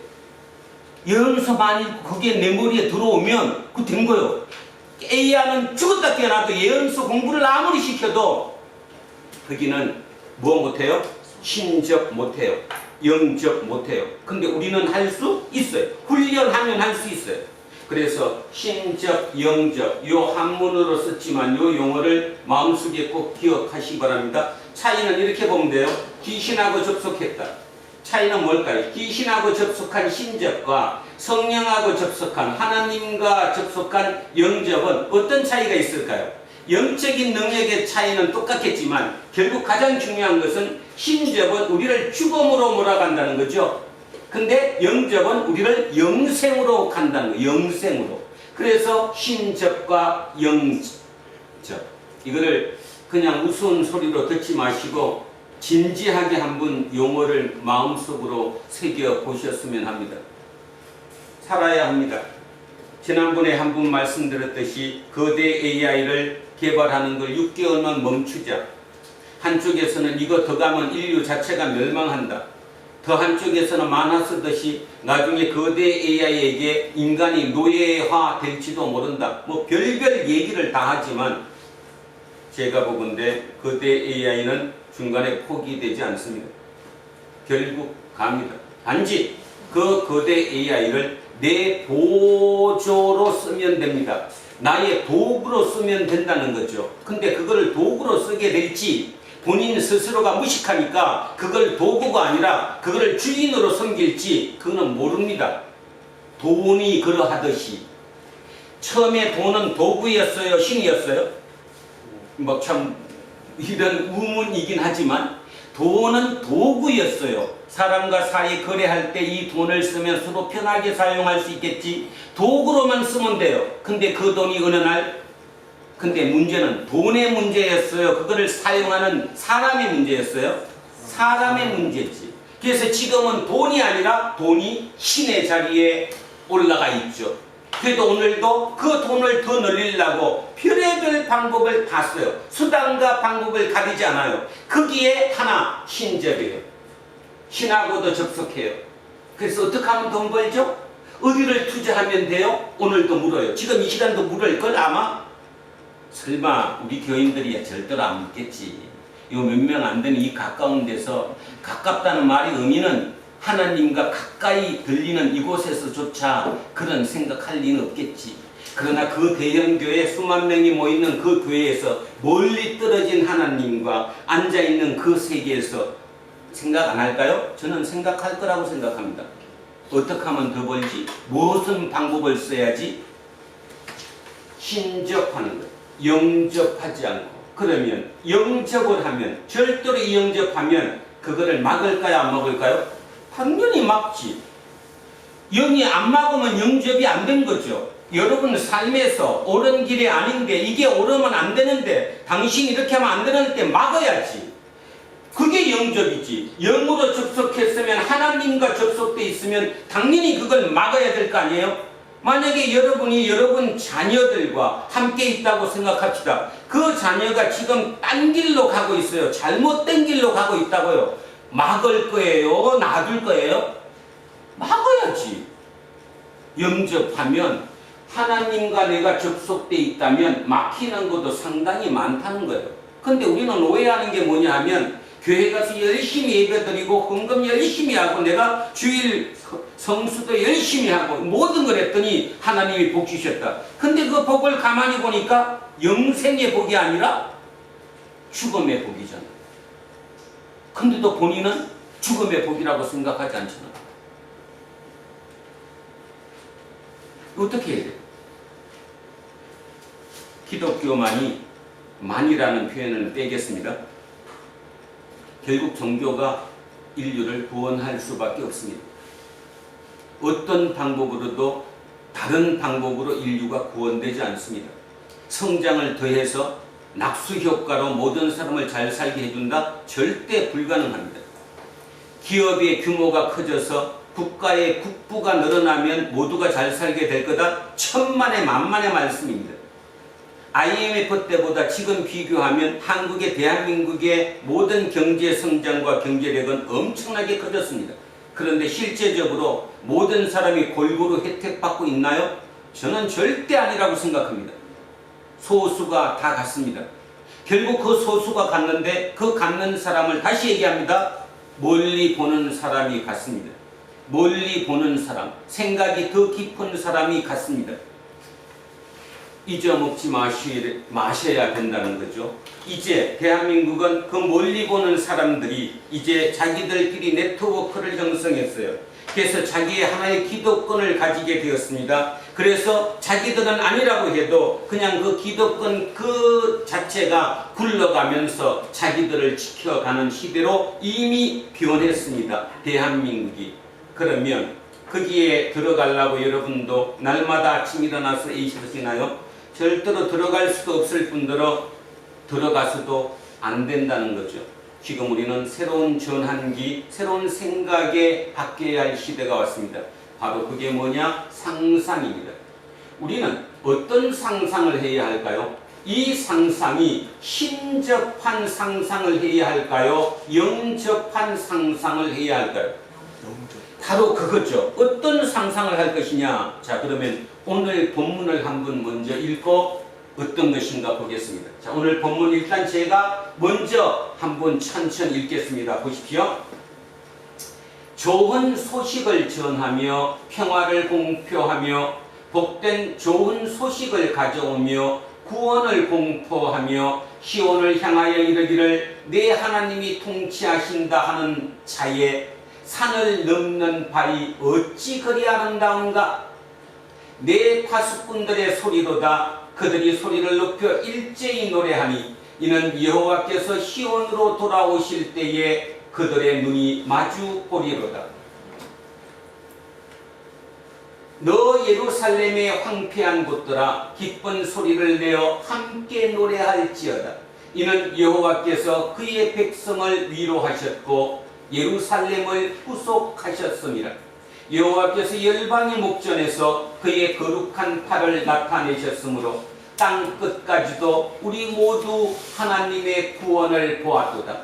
예언서 많이 읽고 그게 내 머리에 들어오면 그거 된 거예요. AI는 죽었다 깨어나도 예언서 공부를 아무리 시켜도 거기는 뭐 못해요? 신접 못해요. 영접 못해요. 근데 우리는 할 수 있어요. 훈련하면 할 수 있어요. 그래서 신접, 영접 요 한문으로 썼지만 요 용어를 마음속에 꼭 기억하시기 바랍니다. 차이는 이렇게 보면 돼요. 귀신하고 접속했다. 차이는 뭘까요? 귀신하고 접속한 신접과 성령하고 접속한 하나님과 접속한 영접은 어떤 차이가 있을까요? 영적인 능력의 차이는 똑같겠지만 결국 가장 중요한 것은 신접은 우리를 죽음으로 몰아간다는 거죠. 근데 영접은 우리를 영생으로 간다는 거예요. 영생으로. 그래서 신접과 영접. 이거를 그냥 우스운 소리로 듣지 마시고 진지하게 한번 용어를 마음속으로 새겨 보셨으면 합니다. 살아야 합니다. 지난번에 한 번 말씀드렸듯이 거대 AI를 개발하는 걸 6개월만 멈추자. 한쪽에서는 이거 더 가면 인류 자체가 멸망한다. 더 한쪽에서는 만화 쓰듯이 나중에 거대 AI에게 인간이 노예화 될지도 모른다. 뭐 별별 얘기를 다 하지만 제가 보건대 거대 AI는 중간에 포기되지 않습니다. 결국 갑니다. 단지 그 거대 AI를 내 보조로 쓰면 됩니다. 나의 도구로 쓰면 된다는 거죠. 근데 그걸 도구로 쓰게 될지 본인 스스로가 무식하니까 그걸 도구가 아니라 그걸 주인으로 섬길지 그거는 모릅니다. 돈이 그러하듯이 처음에 돈은 도구였어요? 신이었어요? 뭐 참 이런 우문이긴 하지만 돈은 도구였어요. 사람과 사이 거래할 때 이 돈을 쓰면 서로 편하게 사용할 수 있겠지. 도구로만 쓰면 돼요. 근데 그 돈이 어느 날, 근데 문제는 돈의 문제였어요. 그거를 사용하는 사람의 문제였어요. 사람의 문제지. 그래서 지금은 돈이 아니라 돈이 신의 자리에 올라가 있죠. 그래도 오늘도 그 돈을 더 늘리려고 별의별 방법을 다 써요. 수단과 방법을 가리지 않아요. 거기에 하나, 신접이에요. 신하고도 접속해요. 그래서 어떻게 하면 돈 벌죠? 어디를 투자하면 돼요? 오늘도 물어요. 지금 이 시간도 물을 걸 아마? 설마 우리 교인들이 절대로 안 묻겠지. 요 몇 명 안 되는 이 가까운 데서, 가깝다는 말의 의미는 하나님과 가까이 들리는 이곳에서조차 그런 생각할 리는 없겠지. 그러나 그 대형교회 수만 명이 모이는 그 교회에서 멀리 떨어진 하나님과 앉아있는 그 세계에서 생각 안 할까요? 저는 생각할 거라고 생각합니다. 어떻게 하면 더 벌지? 무슨 방법을 써야지? 신접하는 것. 영접하지 않고. 그러면 영접을 하면, 절대로 이 영접하면 그거를 막을까요? 안 막을까요? 당연히 막지. 영이 안 막으면 영접이 안 된 거죠. 여러분 삶에서 옳은 길이 아닌데, 이게 옳으면 안 되는데, 당신이 이렇게 하면 안 되는데 막아야지. 그게 영접이지. 영으로 접속했으면, 하나님과 접속돼 있으면 당연히 그걸 막아야 될 거 아니에요? 만약에 여러분이 여러분 자녀들과 함께 있다고 생각합시다. 그 자녀가 지금 딴 길로 가고 있어요. 잘못된 길로 가고 있다고요. 막을 거예요? 놔둘 거예요? 막아야지. 영접하면, 하나님과 내가 접속돼 있다면 막히는 것도 상당히 많다는 거예요. 근데 우리는 오해하는 게 뭐냐 하면, 교회 가서 열심히 예배드리고 헌금 열심히 하고 내가 주일 성수도 열심히 하고 모든 걸 했더니 하나님이 복 주셨다. 근데 그 복을 가만히 보니까 영생의 복이 아니라 죽음의 복이잖아. 근데도 본인은 죽음의 복이라고 생각하지 않잖아. 어떻게 해야 돼? 기독교만이라는 표현을 빼겠습니다. 결국 종교가 인류를 구원할 수밖에 없습니다. 어떤 방법으로도 다른 방법으로 인류가 구원되지 않습니다. 성장을 더해서 낙수 효과로 모든 사람을 잘 살게 해준다? 절대 불가능합니다. 기업의 규모가 커져서 국가의 국부가 늘어나면 모두가 잘 살게 될 거다? 천만의 만만의 말씀입니다. IMF 때보다 지금 비교하면 대한민국의 모든 경제 성장과 경제력은 엄청나게 커졌습니다. 그런데 실제적으로 모든 사람이 골고루 혜택받고 있나요? 저는 절대 아니라고 생각합니다. 소수가 다 갔습니다. 결국 그 소수가 갔는데 그 갖는 사람을 다시 얘기합니다. 멀리 보는 사람이 갔습니다. 멀리 보는 사람, 생각이 더 깊은 사람이 갔습니다. 잊어먹지 마셔야 된다는 거죠. 이제 대한민국은 그 멀리 보는 사람들이 이제 자기들끼리 네트워크를 형성했어요. 그래서 자기의 하나의 기득권을 가지게 되었습니다. 그래서 자기들은 아니라고 해도 그냥 그 기득권 그 자체가 굴러가면서 자기들을 지켜가는 시대로 이미 변했습니다. 대한민국이. 그러면 거기에 들어가려고 여러분도 날마다 아침 일어나서 애쓰시나요? 절대로 들어갈 수도 없을 뿐더러 들어가서도 안 된다는 거죠. 지금 우리는 새로운 전환기, 새로운 생각에 바뀌어야 할 시대가 왔습니다. 바로 그게 뭐냐? 상상입니다. 우리는 어떤 상상을 해야 할까요? 이 상상이 신접한 상상을 해야 할까요? 영접한 상상을 해야 할까요? 바로 그거죠. 어떤 상상을 할 것이냐? 자, 그러면 오늘 본문을 한번 먼저 읽고 어떤 것인가 보겠습니다. 자, 오늘 본문 일단 제가 먼저 한번 천천히 읽겠습니다. 보십시오. 좋은 소식을 전하며 평화를 공표하며 복된 좋은 소식을 가져오며 구원을 공포하며 시온을 향하여 이르기를 내 하나님이 통치하신다 하는 자에 산을 넘는 발이 어찌 그리 아름다운가? 내 파수꾼들의 소리로다. 그들이 소리를 높여 일제히 노래하니 이는 여호와께서 시온으로 돌아오실 때에 그들의 눈이 마주 보리로다. 너 예루살렘의 황폐한 곳들아 기쁜 소리를 내어 함께 노래할지어다. 이는 여호와께서 그의 백성을 위로하셨고 예루살렘을 구속하셨습니다. 여호와께서 열방의 목전에서 그의 거룩한 팔을 나타내셨으므로 땅 끝까지도 우리 모두 하나님의 구원을 보았도다.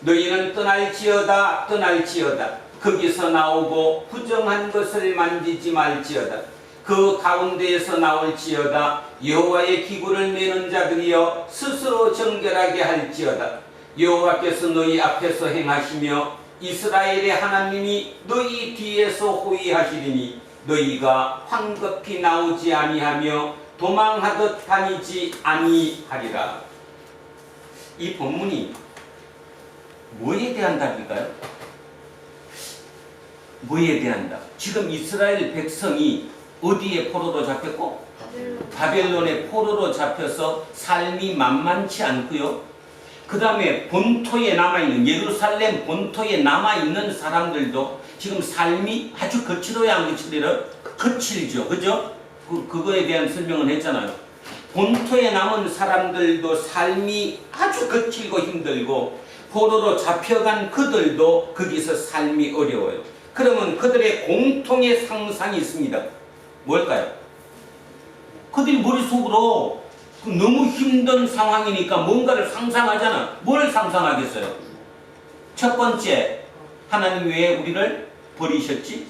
너희는 떠날지어다 떠날지어다. 거기서 나오고 부정한 것을 만지지 말지어다. 그 가운데에서 나올지어다. 여호와의 기구를 메는 자들이여 스스로 정결하게 할지어다. 여호와께서 너희 앞에서 행하시며 이스라엘의 하나님이 너희 뒤에서 호위하시리니 너희가 황급히 나오지 아니하며 도망하듯 다니지 아니하리라. 이 본문이 뭐에 대한 답일까요? 뭐에 대한 답? 지금 이스라엘 백성이 어디에 포로로 잡혔고? 바벨론의 포로로 잡혀서 삶이 만만치 않고요. 그 다음에 본토에 남아있는 예루살렘 본토에 남아있는 사람들도 지금 삶이 아주 거칠어야 안 거칠어요? 거칠죠. 그죠? 그거에 대한 설명을 했잖아요. 본토에 남은 사람들도 삶이 아주 거칠고 힘들고 포로로 잡혀간 그들도 거기서 삶이 어려워요. 그러면 그들의 공통의 상상이 있습니다. 뭘까요? 그들이 머릿속으로 너무 힘든 상황이니까 뭔가를 상상하잖아. 뭘 상상하겠어요? 첫 번째, 하나님 왜 우리를 버리셨지?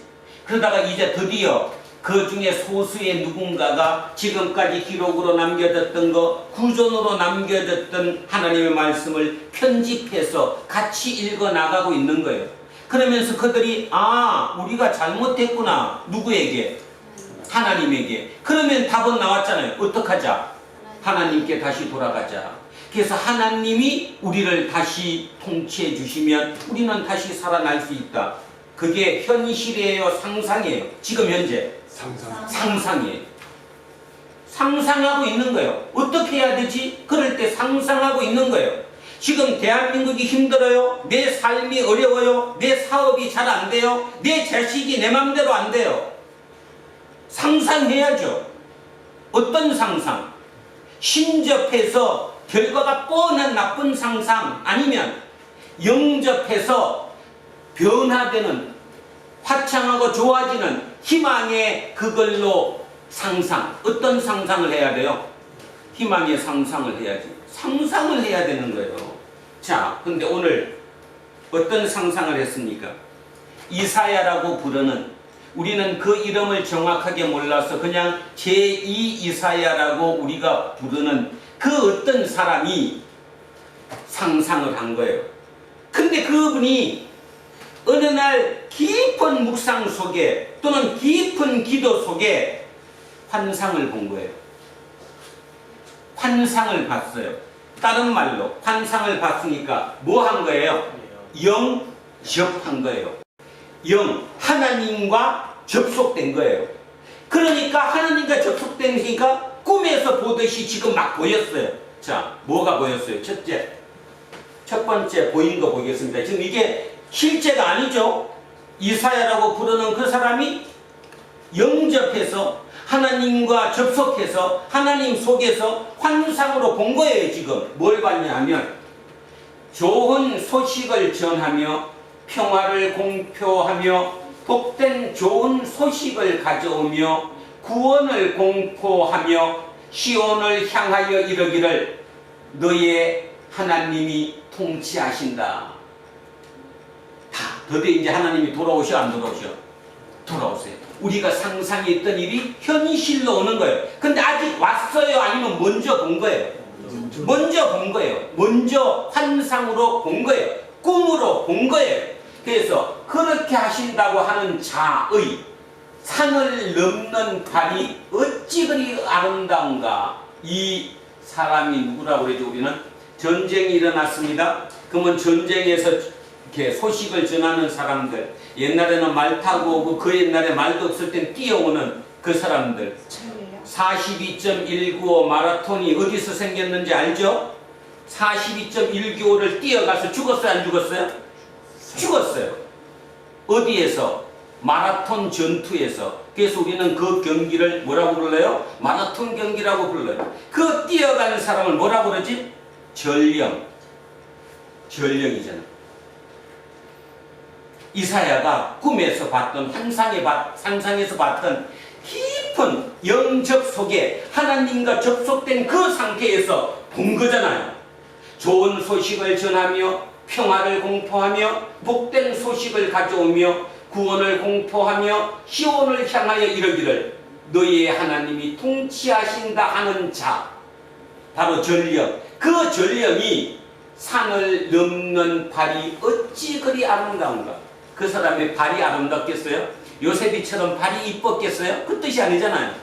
그러다가 이제 드디어 그 중에 소수의 누군가가 지금까지 기록으로 남겨졌던 거, 구전으로 남겨졌던 하나님의 말씀을 편집해서 같이 읽어 나가고 있는 거예요. 그러면서 그들이 우리가 잘못했구나. 누구에게? 하나님에게. 그러면 답은 나왔잖아요. 어떡하자? 하나님께 다시 돌아가자. 그래서 하나님이 우리를 다시 통치해 주시면 우리는 다시 살아날 수 있다. 그게 현실이에요? 상상이에요? 지금 현재 상상이에요. 상상하고 있는 거예요. 어떻게 해야 되지? 그럴 때 상상하고 있는 거예요. 지금 대한민국이 힘들어요. 내 삶이 어려워요. 내 사업이 잘 안 돼요. 내 자식이 내 맘대로 안 돼요. 상상해야죠. 어떤 상상? 신접해서 결과가 뻔한 나쁜 상상, 아니면 영접해서 변화되는 화창하고 좋아지는 희망의 그걸로 상상. 어떤 상상을 해야 돼요? 희망의 상상을 해야지. 상상을 해야 되는 거예요. 자, 근데 오늘 어떤 상상을 했습니까? 이사야라고 부르는, 우리는 그 이름을 정확하게 몰라서 그냥 제2 이사야라고 우리가 부르는 그 어떤 사람이 상상을 한 거예요. 근데 그분이 어느 날 깊은 묵상 속에 또는 깊은 기도 속에 환상을 본 거예요. 환상을 봤어요. 다른 말로 환상을 봤으니까 뭐 한 거예요? 영접한 거예요. 하나님과 접속된 거예요. 그러니까 하나님과 접속되니까 꿈에서 보듯이 지금 막 보였어요. 자, 뭐가 보였어요? 첫 번째 보인 거 보겠습니다. 지금 이게 실제가 아니죠. 이사야라고 부르는 그 사람이 영접해서 하나님과 접속해서 하나님 속에서 환상으로 본 거예요. 지금 뭘 봤냐 하면 좋은 소식을 전하며 평화를 공표하며 복된 좋은 소식을 가져오며 구원을 공포하며 시온을 향하여 이르기를 너의 하나님이 통치하신다. 드디어 이제 하나님이 돌아오셔 안 돌아오셔? 돌아오세요. 우리가 상상했던 일이 현실로 오는 거예요. 근데 아직 왔어요? 아니면 먼저 본 거예요? 먼저 본 거예요. 먼저 환상으로 본 거예요. 꿈으로 본 거예요. 그래서 그렇게 하신다고 하는 자의 산을 넘는 발이 어찌 그리 아름다운가. 이 사람이 누구라고 그러죠? 우리는 전쟁이 일어났습니다. 그러면 전쟁에서 이렇게 소식을 전하는 사람들, 옛날에는 말 타고 오고 그 옛날에 말도 없을 땐 뛰어오는 그 사람들, 42.195 마라톤이 어디서 생겼는지 알죠? 42.195를 뛰어가서 죽었어요? 안 죽었어요? 죽었어요. 어디에서? 마라톤 전투에서. 그래서 우리는 그 경기를 뭐라고 불러요? 마라톤 경기라고 불러요. 그 뛰어가는 사람을 뭐라고 그러지? 전령. 전령이잖아. 이사야가 꿈에서 봤던 환상에서 봤던 깊은 영접 속에 하나님과 접속된 그 상태에서 본 거잖아요. 좋은 소식을 전하며 평화를 공포하며 복된 소식을 가져오며 구원을 공포하며 시온을 향하여 이르기를 너희의 하나님이 통치하신다 하는 자, 바로 전령. 그 전령이 산을 넘는 발이 어찌 그리 아름다운가. 그 사람의 발이 아름답겠어요? 요셉이처럼 발이 이뻤겠어요? 그 뜻이 아니잖아요.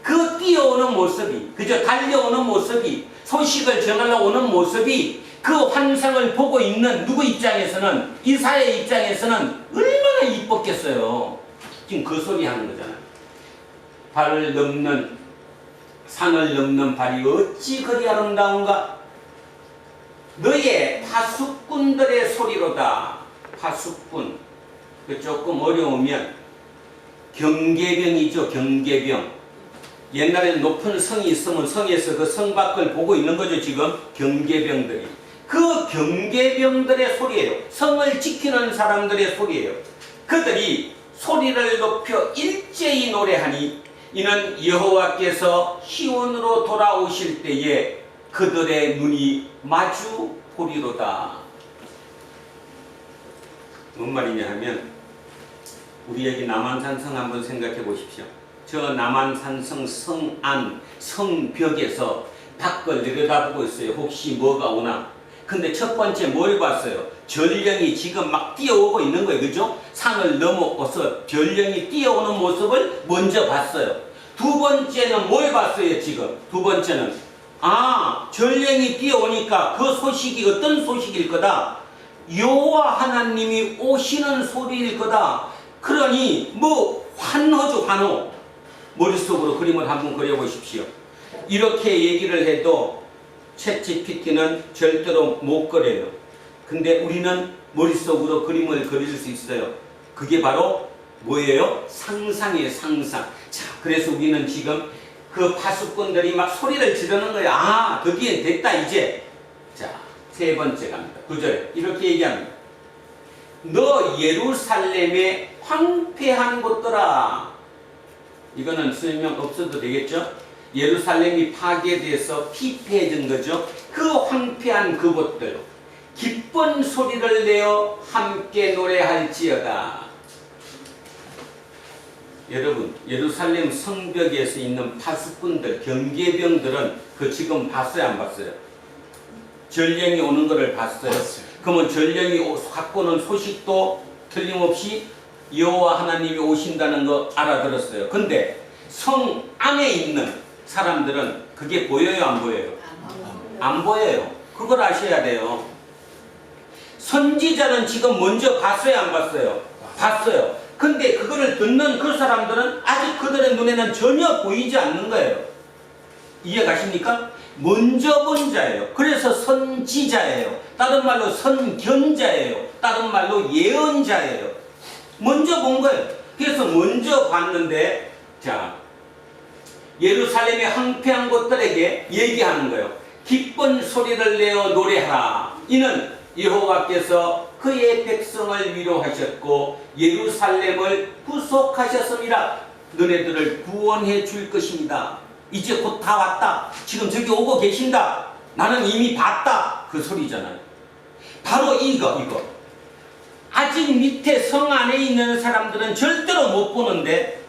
그 뛰어오는 모습이, 그저 달려오는 모습이, 소식을 전하러 오는 모습이 그 환상을 보고 있는 누구 입장에서는, 이사야의 입장에서는 얼마나 이뻤겠어요. 지금 그 소리 하는 거잖아요. 발을 넘는, 산을 넘는 발이 어찌 그리 아름다운가. 너의 파수꾼들의 소리로다. 파수꾼. 조금 어려우면 경계병이죠. 경계병. 옛날에는 높은 성이 있으면 성에서 그 성 밖을 보고 있는 거죠. 지금 경계병들이. 그 경계병들의 소리예요. 성을 지키는 사람들의 소리예요. 그들이 소리를 높여 일제히 노래하니 이는 여호와께서 시온으로 돌아오실 때에 그들의 눈이 마주 보리로다. 뭔 말이냐 하면 우리에게 남한산성 한번 생각해 보십시오. 저 남한산성 성안 성벽에서 밖을 내려다보고 있어요. 혹시 뭐가 오나. 근데 첫 번째 뭘 봤어요? 전령이 지금 막 뛰어오고 있는 거예요. 그죠? 산을 넘어서 전령이 뛰어오는 모습을 먼저 봤어요. 두 번째는 뭘 봤어요? 지금 두 번째는 전령이 뛰어오니까 그 소식이 어떤 소식일 거다? 여호와 하나님이 오시는 소리일 거다. 그러니 뭐 환호죠. 환호. 머릿속으로 그림을 한번 그려보십시오. 이렇게 얘기를 해도 챗GPT는 절대로 못 그려요. 근데 우리는 머릿속으로 그림을 그릴 수 있어요. 그게 바로 뭐예요? 상상이에요. 상상. 자, 그래서 우리는 지금 그 파수꾼들이 막 소리를 지르는 거예요. 드디어 됐다 이제. 자, 세 번째 갑니다. 9절 이렇게 얘기합니다. 너 예루살렘의 황폐한 곳들아. 이거는 설명 없어도 되겠죠? 예루살렘이 파괴돼서 피폐해진 거죠. 그 황폐한 그곳들 기쁜 소리를 내어 함께 노래할지어다. 여러분, 예루살렘 성벽에서 있는 파수꾼들, 경계병들은 그 지금 봤어요, 안 봤어요? 전령이 오는 것을 봤어요. 그러면 전령이 갖고 오는 소식도 틀림없이 여호와 하나님이 오신다는 거 알아들었어요. 근데 성 안에 있는 사람들은 그게 보여요, 안 보여요? 안 보여요. 그걸 아셔야 돼요. 선지자는 지금 먼저 봤어요, 안 봤어요? 봤어요. 근데 그거를 듣는 그 사람들은 아직 그들의 눈에는 전혀 보이지 않는 거예요. 이해 가십니까? 먼저 본 자예요. 그래서 선지자예요. 다른 말로 선견자예요. 다른 말로 예언자예요. 먼저 본 거예요. 그래서 먼저 봤는데, 자, 예루살렘의 황폐한 곳들에게 얘기하는 거예요. 기쁜 소리를 내어 노래하라. 이는 여호와께서 그의 백성을 위로하셨고 예루살렘을 구속하셨습니다. 너네들을 구원해 줄 것입니다. 이제 곧 다 왔다. 지금 저기 오고 계신다. 나는 이미 봤다. 그 소리잖아요. 바로 이거. 아직 밑에 성 안에 있는 사람들은 절대로 못 보는데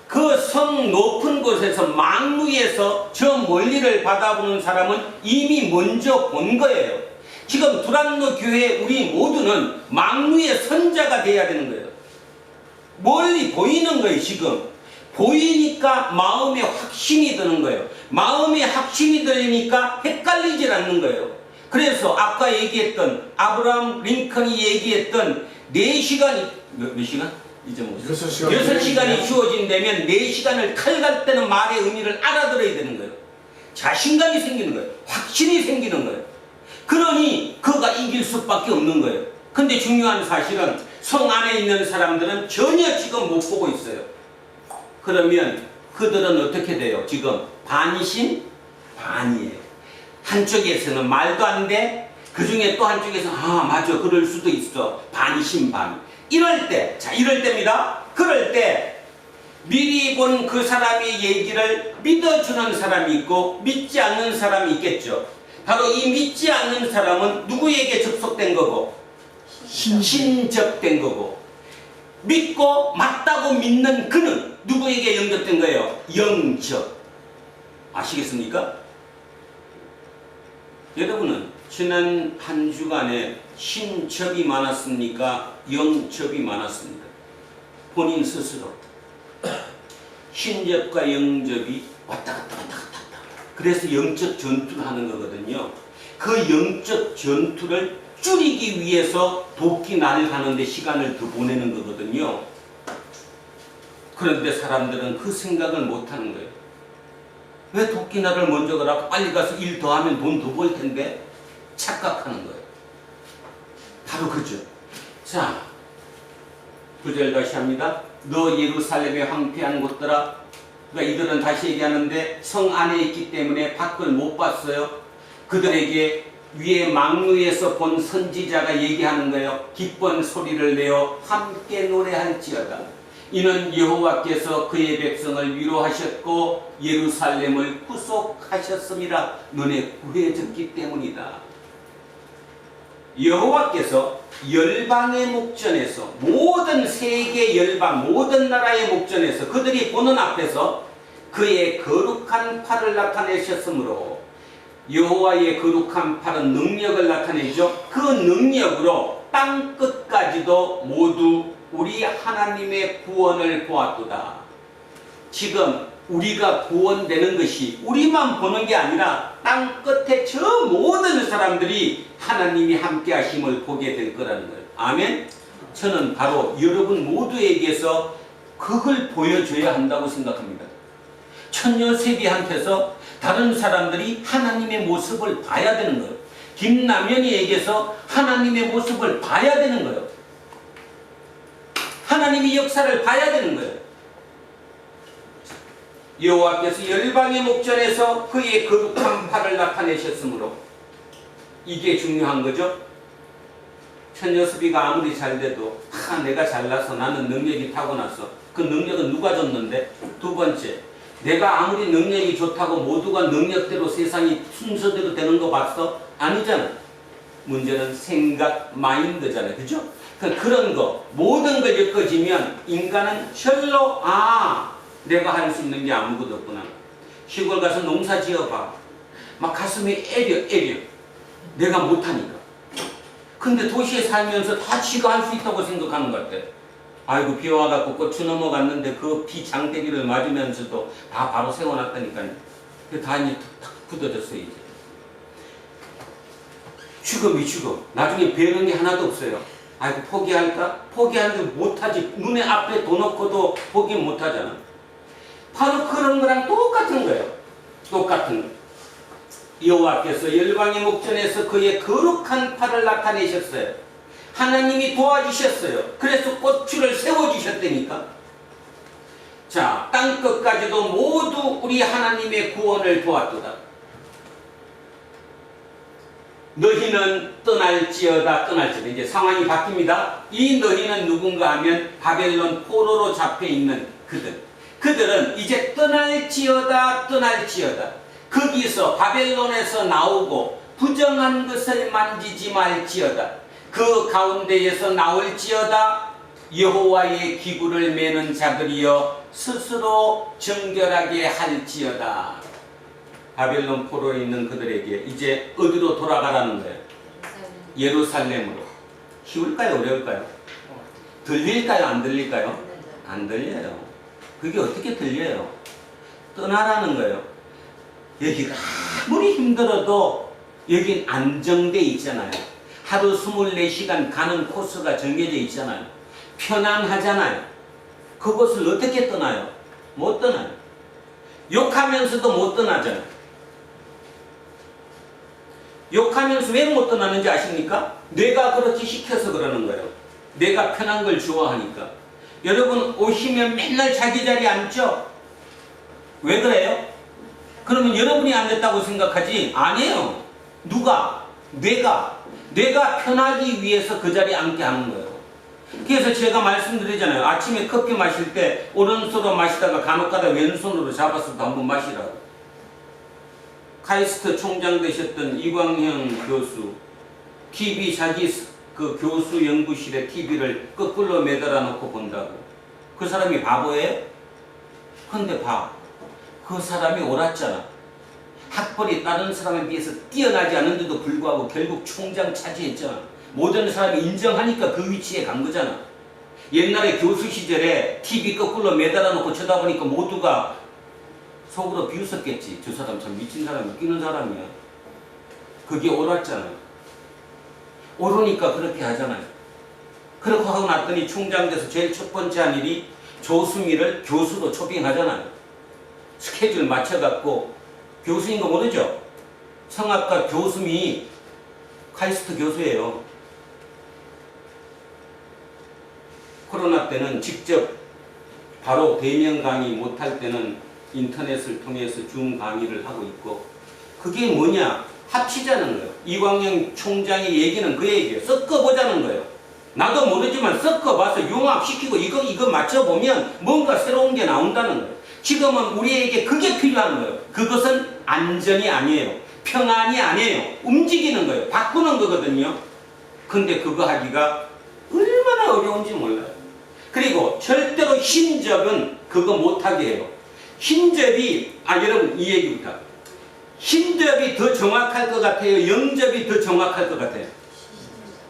그 성 높은 곳에서 망루에서 저 멀리를 바라보는 사람은 이미 먼저 본 거예요. 지금 두란노 교회 우리 모두는 망루의 선자가 돼야 되는 거예요. 멀리 보이는 거예요. 지금 보이니까 마음에 확신이 드는 거예요. 마음에 확신이 들리니까 헷갈리질 않는 거예요. 그래서 아까 얘기했던 아브라함 링컨이 얘기했던 4시간이 몇 시간? 이제 뭐 6시간이 주어진다면 4시간을 칼갈 때는 말의 의미를 알아들어야 되는 거예요. 자신감이 생기는 거예요. 확신이 생기는 거예요. 그러니 그가 이길 수밖에 없는 거예요. 근데 중요한 사실은 성 안에 있는 사람들은 전혀 지금 못 보고 있어요. 그러면 그들은 어떻게 돼요? 지금 반이신 반이에요. 한쪽에서는 말도 안 돼. 그 중에 또 한쪽에서 아 맞아 그럴 수도 있어. 반이신 반. 이럴 때, 자 이럴 때입니다. 그럴 때 미리 본 그 사람의 얘기를 믿어주는 사람이 있고 믿지 않는 사람이 있겠죠. 바로 이 믿지 않는 사람은 누구에게 접속된 거고? 신접된 거고, 믿고 맞다고 믿는 그는 누구에게 연결된 거예요? 영접. 아시겠습니까? 여러분은 지난 한 주간에 신접이 많았습니까? 영접이 많았습니까? 본인 스스로 신접과 영접이 왔다 갔다 왔다 갔다 왔다. 그래서 영적 전투를 하는 거거든요. 그 영적 전투를 줄이기 위해서 돕기 날을 하는데 시간을 더 보내는 거거든요. 그런데 사람들은 그 생각을 못 하는 거예요. 왜 돕기 날을 먼저 가라? 빨리 가서 일 더 하면 돈 더 벌 텐데 착각하는 거예요. 바로 그죠. 자, 9절 다시 합니다. 너 예루살렘의 황폐한 곳들아. 그러니까 이들은 다시 얘기하는데 성 안에 있기 때문에 밖을 못 봤어요. 그들에게 위에 망루에서 본 선지자가 얘기하는 거예요. 기쁜 소리를 내어 함께 노래할지어다. 이는 여호와께서 그의 백성을 위로하셨고 예루살렘을 구속하셨음이라. 너네 구해졌기 때문이다. 여호와께서 열방의 목전에서, 모든 세계 열방, 모든 나라의 목전에서 그들이 보는 앞에서 그의 거룩한 팔을 나타내셨으므로, 여호와의 거룩한 팔은 능력을 나타내죠. 그 능력으로 땅 끝까지도 모두 우리 하나님의 구원을 보았도다. 지금 우리가 구원되는 것이 우리만 보는 게 아니라 땅 끝에 저 모든 사람들이 하나님이 함께 하심을 보게 될 거라는 거예요. 아멘. 저는 바로 여러분 모두에게서 그걸 보여줘야 한다고 생각합니다. 천녀세비한테서 다른 사람들이 하나님의 모습을 봐야 되는 거예요. 김남연이에게서 하나님의 모습을 봐야 되는 거예요. 하나님의 역사를 봐야 되는 거예요. 여호와께서 열방의 목전에서 그의 거룩한 팔을 나타내셨으므로, 이게 중요한 거죠. 천여섭이가 아무리 잘 돼도 내가 잘나서 나는 능력이 타고나서, 그 능력은 누가 줬는데? 두 번째, 내가 아무리 능력이 좋다고 모두가 능력대로 세상이 순서대로 되는 거 봤어? 아니잖아. 문제는 생각, 마인드잖아요. 그죠? 그런 거 모든 걸 엮어지면 인간은 절로 내가 할 수 있는 게 아무것도 없구나. 시골 가서 농사 지어봐. 막 가슴이 애려. 내가 못하니까. 근데 도시에 살면서 다 지가 할 수 있다고 생각하는 것 같아. 아이고 비 와갖고 고추 넘어갔는데 그 비 장대기를 맞으면서도 다 바로 세워놨다니까요. 다 이제 탁 굳어졌어 이제. 죽어. 나중에 배우는 게 하나도 없어요. 아이고 포기할까? 포기하는데 못하지. 눈에 앞에 둬 놓고도 포기 못하잖아. 바로 그런 거랑 똑같은 거예요. 똑같은 거. 여호와께서 열방의 목전에서 그의 거룩한 팔을 나타내셨어요. 하나님이 도와주셨어요. 그래서 꽃줄을 세워주셨다니까. 자, 땅끝까지도 모두 우리 하나님의 구원을 도왔도다. 너희는 떠날지어다. 이제 상황이 바뀝니다. 이 너희는 누군가 하면 바벨론 포로로 잡혀있는 그들은 이제 떠날지어다. 거기서 바벨론에서 나오고 부정한 것을 만지지 말지어다. 그 가운데에서 나올지어다. 여호와의 기구를 매는 자들이여 스스로 정결하게 할지어다. 바벨론 포로에 있는 그들에게 이제 어디로 돌아가라는 거예요? 예루살렘으로. 쉬울까요? 어려울까요? 들릴까요? 안 들릴까요? 안 들려요. 그게 어떻게 들려요? 떠나라는 거예요. 여기가 아무리 힘들어도 여긴 안정돼 있잖아요. 하루 24시간 가는 코스가 정해져 있잖아요. 편안하잖아요. 그곳을 어떻게 떠나요? 못 떠나요. 욕하면서도 못 떠나잖아요. 욕하면서 왜 못 떠나는지 아십니까? 뇌가 그렇게 시켜서 그러는 거예요. 내가 편한 걸 좋아하니까. 여러분 오시면 맨날 자기 자리에 앉죠? 왜 그래요? 그러면 여러분이 안 됐다고 생각하지? 아니에요. 누가? 뇌가 편하기 위해서 그 자리에 앉게 하는 거예요. 그래서 제가 말씀드리잖아요. 아침에 커피 마실 때 오른손으로 마시다가 간혹가다 왼손으로 잡아서도 한번 마시라고. 카이스트 총장 되셨던 이광형 교수, TV 자기 그 교수 연구실에 TV를 거꾸로 매달아 놓고 본다고. 그 사람이 바보예요? 근데 그 사람이 옳았잖아. 학벌이 다른 사람에 비해서 뛰어나지 않은데도 불구하고 결국 총장 차지했잖아. 모든 사람이 인정하니까 그 위치에 간 거잖아. 옛날에 교수 시절에 TV 거꾸로 매달아 놓고 쳐다보니까 모두가 속으로 비웃었겠지. 저 사람 참 미친 사람, 웃기는 사람이야. 그게 옳았잖아. 옳으니까 그렇게 하잖아요. 그렇게 하고 났더니 총장 돼서 제일 첫 번째 한 일이 조수미를 교수로 초빙하잖아요. 스케줄 맞춰갖고. 교수인 거 모르죠? 성악가 교수미 카이스트 교수예요. 코로나 때는 직접 바로 대면 강의 못할 때는 인터넷을 통해서 줌 강의를 하고 있고, 그게 뭐냐? 합치자는 거예요. 이광영 총장의 얘기는 그 얘기예요. 섞어보자는 거예요. 나도 모르지만 섞어봐서 융합시키고 이거 맞춰보면 뭔가 새로운 게 나온다는 거예요. 지금은 우리에게 그게 필요한 거예요. 그것은 안전이 아니에요. 평안이 아니에요. 움직이는 거예요. 바꾸는 거거든요. 근데 그거 하기가 얼마나 어려운지 몰라요. 그리고 절대로 힘접은 그거 못하게 해요. 힘접이, 여러분 이 얘기부터. 힘접이 더 정확할 것 같아요? 영접이 더 정확할 것 같아요?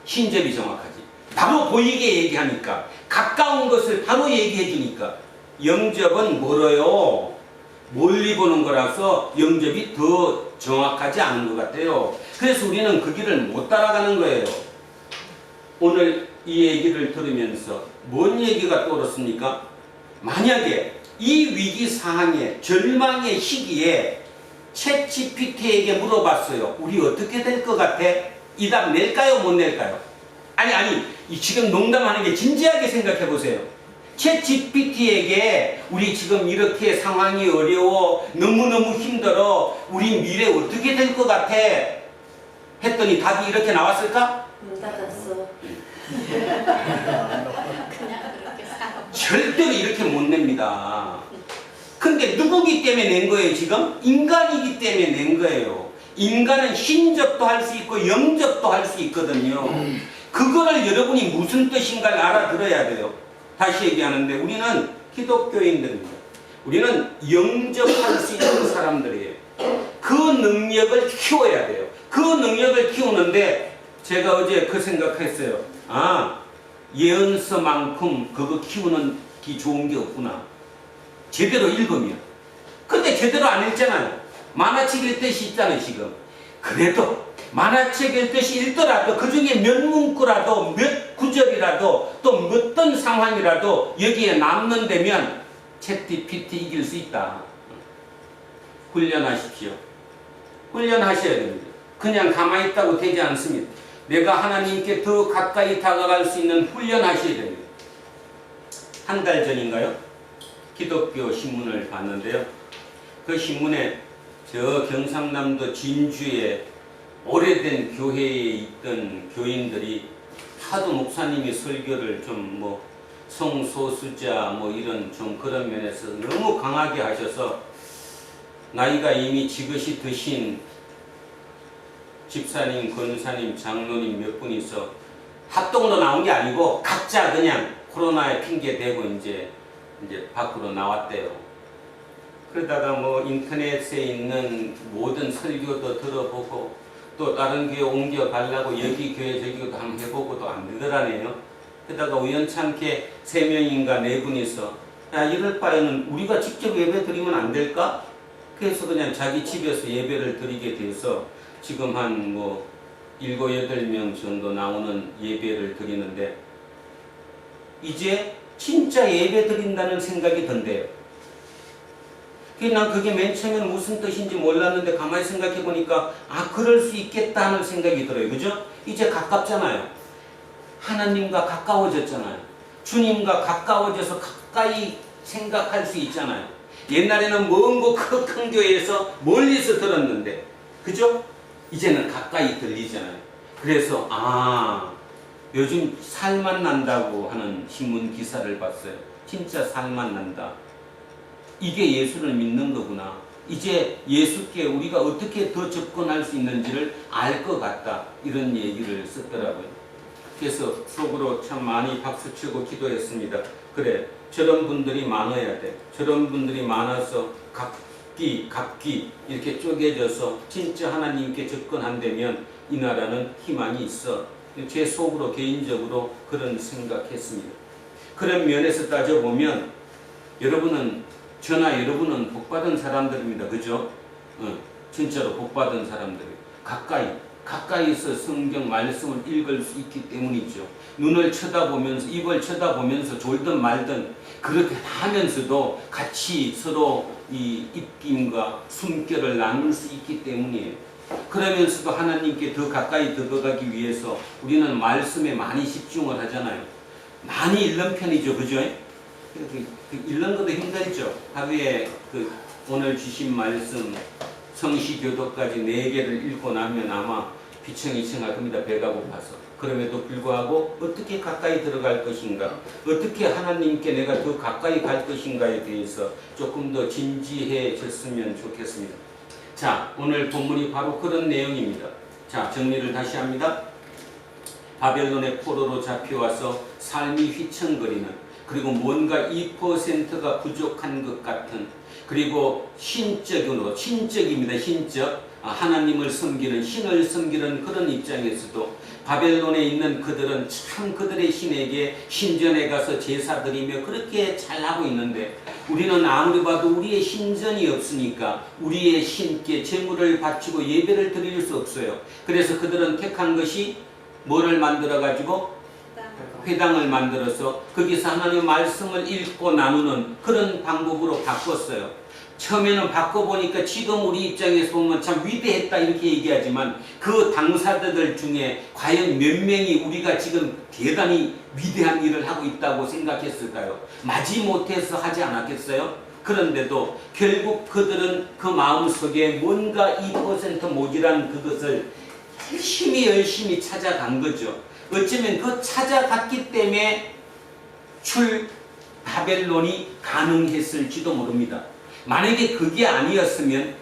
힘접이 정확하지. 바로 보이게 얘기하니까. 가까운 것을 바로 얘기해 주니까. 영접은 멀어요. 멀리 보는 거라서 영접이 더 정확하지 않은 것 같아요. 그래서 우리는 그 길을 못 따라가는 거예요. 오늘 이 얘기를 들으면서 뭔 얘기가 떠오르습니까? 만약에 이 위기 상황에 절망의 시기에 챗GPT에게 물어봤어요. 우리 어떻게 될 것 같아? 이 답 낼까요? 못 낼까요? 아니 지금 농담하는 게 진지하게 생각해 보세요. 챗GPT에게 우리 지금 이렇게 상황이 어려워, 너무너무 힘들어, 우리 미래 어떻게 될 것 같아? 했더니 답이 이렇게 나왔을까? 문 닫았어. 그냥 그렇게 살아. 절대로 이렇게 못 냅니다. 근데 누구기 때문에 낸 거예요, 지금? 인간이기 때문에 낸 거예요. 인간은 신접도 할 수 있고 영접도 할 수 있거든요. 그거를 여러분이 무슨 뜻인가를 알아들어야 돼요. 다시 얘기하는데 우리는 기독교인들입니다. 우리는 영접할 수 있는 사람들이에요. 그 능력을 키워야 돼요. 그 능력을 키우는데 제가 어제 그 생각했어요. 예언서만큼 그거 키우는 게 좋은 게 없구나. 제대로 읽으면. 근데 제대로 안 읽잖아요. 만화책 읽듯이 있잖아요, 지금. 그래도 만화책 읽듯이 읽더라도 그 중에 몇 문구라도 몇 구절이라도 또 어떤 상황이라도 여기에 남는다면 챗GPT 이길 수 있다. 훈련하십시오. 훈련하셔야 됩니다. 그냥 가만히 있다고 되지 않습니다. 내가 하나님께 더 가까이 다가갈 수 있는 훈련하셔야 됩니다. 한 달 전인가요? 기독교 신문을 봤는데요. 그 신문에 저 경상남도 진주에 오래된 교회에 있던 교인들이 하도 목사님이 설교를 좀 성소수자 이런 좀 그런 면에서 너무 강하게 하셔서 나이가 이미 지긋이 드신 집사님, 권사님, 장로님 몇 분이서 합동으로 나온 게 아니고 각자 그냥 코로나에 핑계 대고 이제 밖으로 나왔대요. 그러다가 인터넷에 있는 모든 설교도 들어보고 또 다른 교회 옮겨가려고 여기 교회 저기 교회도 한번 해보고도 안 되더라네요. 그러다가 우연찮게 3명인가 4분이서 이럴 바에는 우리가 직접 예배 드리면 안 될까? 그래서 그냥 자기 집에서 예배를 드리게 돼서 지금 한 7, 8명 정도 나오는 예배를 드리는데 이제 진짜 예배 드린다는 생각이 든대요. 난 그게 맨 처음에는 무슨 뜻인지 몰랐는데 가만히 생각해 보니까 아 그럴 수 있겠다 하는 생각이 들어요. 그죠? 이제 가깝잖아요. 하나님과 가까워졌잖아요. 주님과 가까워져서 가까이 생각할 수 있잖아요. 옛날에는 먼 곳 큰 교회에서 멀리서 들었는데 그죠? 이제는 가까이 들리잖아요. 그래서 요즘 살만 난다고 하는 신문 기사를 봤어요. 진짜 살만 난다. 이게 예수를 믿는 거구나. 이제 예수께 우리가 어떻게 더 접근할 수 있는지를 알 것 같다. 이런 얘기를 썼더라고요. 그래서 속으로 참 많이 박수치고 기도했습니다. 그래, 저런 분들이 많아야 돼. 저런 분들이 많아서 각기 이렇게 쪼개져서 진짜 하나님께 접근한다면 이 나라는 희망이 있어. 제 속으로 개인적으로 그런 생각했습니다. 그런 면에서 따져보면 저나 여러분은 복받은 사람들입니다. 그죠? 진짜로 복받은 사람들. 가까이서 성경 말씀을 읽을 수 있기 때문이죠. 눈을 쳐다보면서 입을 쳐다보면서 졸든 말든 그렇게 하면서도 같이 서로 이 입김과 숨결을 나눌 수 있기 때문이에요. 그러면서도 하나님께 더 가까이 다가가기 위해서 우리는 말씀에 많이 집중을 하잖아요. 많이 읽는 편이죠. 그죠? 읽는 것도 힘들죠. 하루에 오늘 주신 말씀 성시교도까지 4개를 읽고 나면 아마 비청이청할 겁니다. 배가 고파서. 그럼에도 불구하고 어떻게 가까이 들어갈 것인가, 어떻게 하나님께 내가 더 가까이 갈 것인가에 대해서 조금 더 진지해졌으면 좋겠습니다. 자, 오늘 본문이 바로 그런 내용입니다. 자, 정리를 다시 합니다. 바벨론의 포로로 잡혀와서 삶이 휘청거리는, 그리고 뭔가 2%가 부족한 것 같은, 그리고 신적입니다. 신적. 하나님을 섬기는, 신을 섬기는 그런 입장에서도 바벨론에 있는 그들은 참 그들의 신에게 신전에 가서 제사 드리며 그렇게 잘하고 있는데, 우리는 아무리 봐도 우리의 신전이 없으니까 우리의 신께 제물을 바치고 예배를 드릴 수 없어요. 그래서 그들은 택한 것이 뭐를 만들어 가지고 회당을 만들어서 거기서 하나님의 말씀을 읽고 나누는 그런 방법으로 바꿨어요. 처음에는 바꿔보니까 지금 우리 입장에서 보면 참 위대했다 이렇게 얘기하지만 그 당사자들 중에 과연 몇 명이 우리가 지금 대단히 위대한 일을 하고 있다고 생각했을까요? 마지못해서 하지 않았겠어요? 그런데도 결국 그들은 그 마음속에 뭔가 2% 모자란 그것을 열심히 찾아간 거죠. 어쩌면 그 찾아갔기 때문에 바벨론이 가능했을지도 모릅니다. 만약에 그게 아니었으면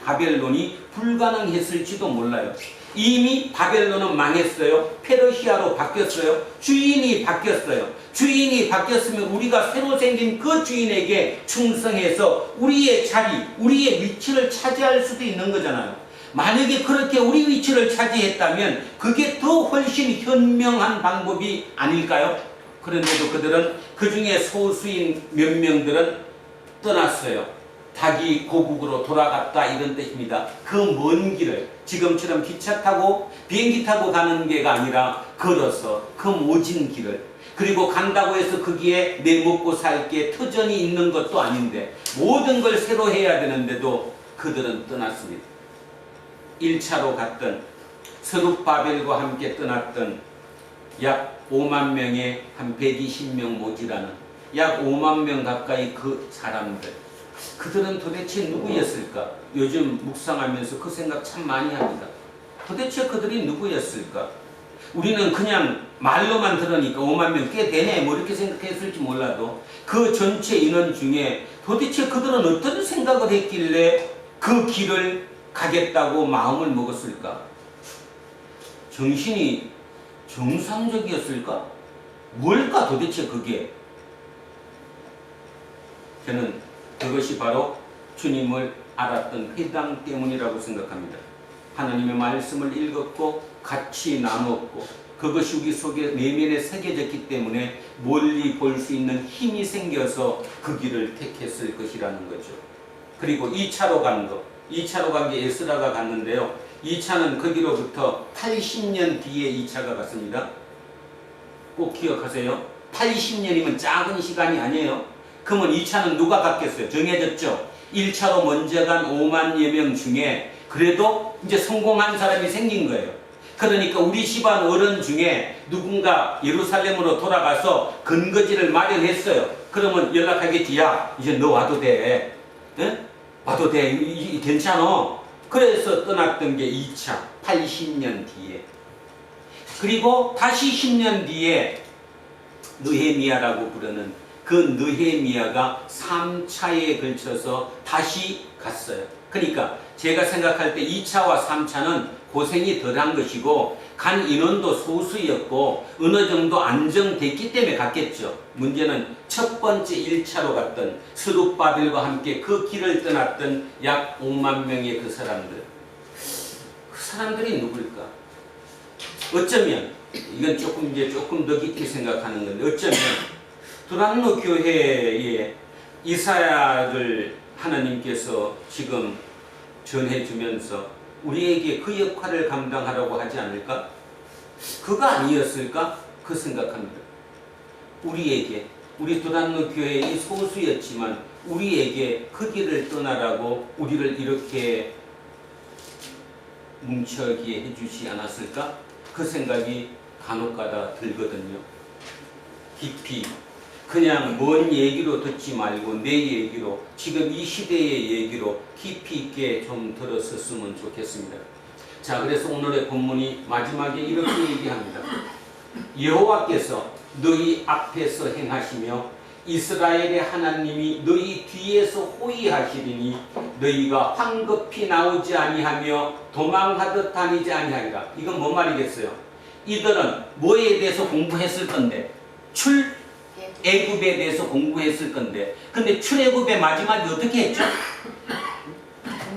바벨론이 불가능했을지도 몰라요. 이미 바벨론은 망했어요. 페르시아로 바뀌었어요. 주인이 바뀌었어요. 주인이 바뀌었으면 우리가 새로 생긴 그 주인에게 충성해서 우리의 자리, 우리의 위치를 차지할 수도 있는 거잖아요. 만약에 그렇게 우리 위치를 차지했다면 그게 더 훨씬 현명한 방법이 아닐까요? 그런데도 그들은 그 중에 소수인 몇 명들은 떠났어요. 닭이 고국으로 돌아갔다 이런 뜻입니다. 그 먼 길을 지금처럼 기차 타고 비행기 타고 가는 게가 아니라 걸어서 그 모진 길을, 그리고 간다고 해서 거기에 내 먹고 살 게 터전이 있는 것도 아닌데 모든 걸 새로 해야 되는데도 그들은 떠났습니다. 1차로 갔던 스룹바벨과 함께 떠났던 약 5만 명의 한 120명 모지라는 약 5만 명 가까이 그 사람들, 그들은 도대체 누구였을까? 요즘 묵상하면서 그 생각 참 많이 합니다. 도대체 그들이 누구였을까? 우리는 그냥 말로만 들으니까 5만 명 꽤 되네 뭐 이렇게 생각했을지 몰라도 그 전체 인원 중에 도대체 그들은 어떤 생각을 했길래 그 길을 가겠다고 마음을 먹었을까? 정신이 정상적이었을까? 뭘까 도대체 그게? 저는 그것이 바로 주님을 알았던 회당 때문이라고 생각합니다. 하나님의 말씀을 읽었고 같이 나눴고 그것이 우리 속에 내면에 새겨졌기 때문에 멀리 볼 수 있는 힘이 생겨서 그 길을 택했을 것이라는 거죠. 그리고 2차로 간 게 에스라가 갔는데요. 2차는 거기로부터 80년 뒤에 2차가 갔습니다. 꼭 기억하세요. 80년이면 작은 시간이 아니에요. 그러면 2차는 누가 갔겠어요? 정해졌죠. 1차로 먼저 간 5만여 명 중에 그래도 이제 성공한 사람이 생긴 거예요. 그러니까 우리 집안 어른 중에 누군가 예루살렘으로 돌아가서 근거지를 마련했어요. 그러면 연락하겠지. 야, 이제 너 와도 돼. 응? 와도 돼. 괜찮아. 그래서 떠났던 게 2차, 80년 뒤에. 그리고 다시 10년 뒤에 느헤미야라고 부르는 그 느헤미야가 3차에 걸쳐서 다시 갔어요. 그러니까 제가 생각할 때 2차와 3차는 고생이 덜한 것이고 간 인원도 소수였고 어느 정도 안정됐기 때문에 갔겠죠. 문제는 첫 번째 1차로 갔던 스룹바벨과 함께 그 길을 떠났던 약 5만 명의 그 사람들이 누굴까? 어쩌면 이건 조금 더 깊이 생각하는 건데 어쩌면 두란노 교회에 이사야를 하나님께서 지금 전해주면서 우리에게 그 역할을 감당하라고 하지 않을까? 그가 아니었을까? 그 생각합니다. 우리 두란노 교회의 소수였지만 우리에게 그 길을 떠나라고 우리를 이렇게 뭉쳐기에 해주지 않았을까? 그 생각이 간혹가다 들거든요. 깊이 그냥 먼 얘기로 듣지 말고 내 얘기로 지금 이 시대의 얘기로 깊이 있게 좀 들었었으면 좋겠습니다. 자, 그래서 오늘의 본문이 마지막에 이렇게 얘기합니다. 여호와께서 너희 앞에서 행하시며 이스라엘의 하나님이 너희 뒤에서 호위하시리니 너희가 황급히 나오지 아니하며 도망하듯 다니지 아니하리라. 이건 뭔 말이겠어요? 이들은 뭐에 대해서 공부했을 건데? 출애굽에 대해서 공부했을 건데, 근데 출애굽의 마지막이 어떻게 했죠?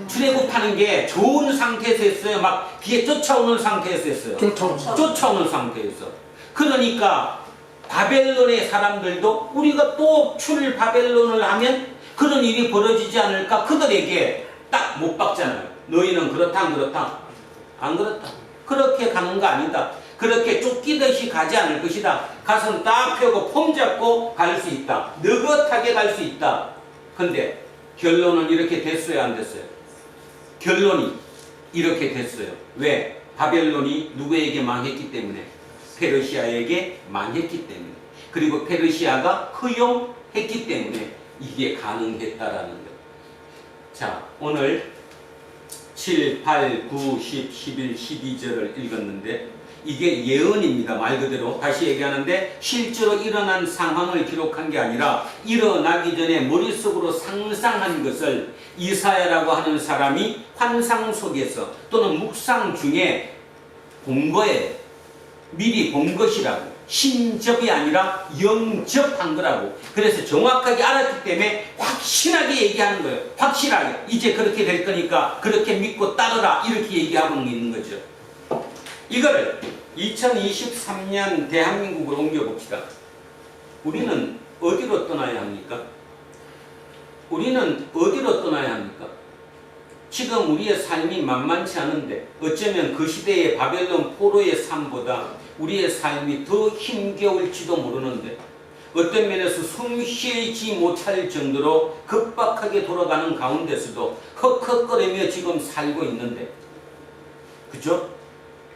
출애굽하는 게 좋은 상태에서 했어요? 막 뒤에 쫓아오는 상태에서 했어요? 쫓아오는 상태에서. 그러니까 바벨론의 사람들도 우리가 또 바벨론을 하면 그런 일이 벌어지지 않을까? 그들에게 딱 못 박잖아요. 너희는 그렇다 안 그렇다? 안 그렇다. 그렇게 가는 거 아니다. 그렇게 쫓기듯이 가지 않을 것이다. 가슴 딱 펴고 폼 잡고 갈 수 있다. 느긋하게 갈 수 있다. 근데 결론은 이렇게 됐어요, 안 됐어요? 결론이 이렇게 됐어요. 왜? 바벨론이 누구에게 망했기 때문에? 페르시아에게 망했기 때문에. 그리고 페르시아가 허용했기 때문에 이게 가능했다라는 것. 자, 오늘 7, 8, 9, 10, 11, 12절을 읽었는데 이게 예언입니다. 말 그대로. 다시 얘기하는데 실제로 일어난 상황을 기록한 게 아니라 일어나기 전에 머릿속으로 상상한 것을 이사야라고 하는 사람이 환상 속에서 또는 묵상 중에 본 거예요. 미리 본 것이라고. 신접이 아니라 영접한 거라고. 그래서 정확하게 알았기 때문에 확실하게 얘기하는 거예요. 확실하게. 이제 그렇게 될 거니까 그렇게 믿고 따르라. 이렇게 얘기하고 있는 거죠. 이거를 2023년 대한민국으로 옮겨봅시다. 우리는 어디로 떠나야 합니까? 우리는 어디로 떠나야 합니까? 지금 우리의 삶이 만만치 않은데 어쩌면 그 시대의 바벨론 포로의 삶보다 우리의 삶이 더 힘겨울지도 모르는데 어떤 면에서 숨 쉬지 못할 정도로 급박하게 돌아가는 가운데서도 헉헉거리며 지금 살고 있는데, 그죠?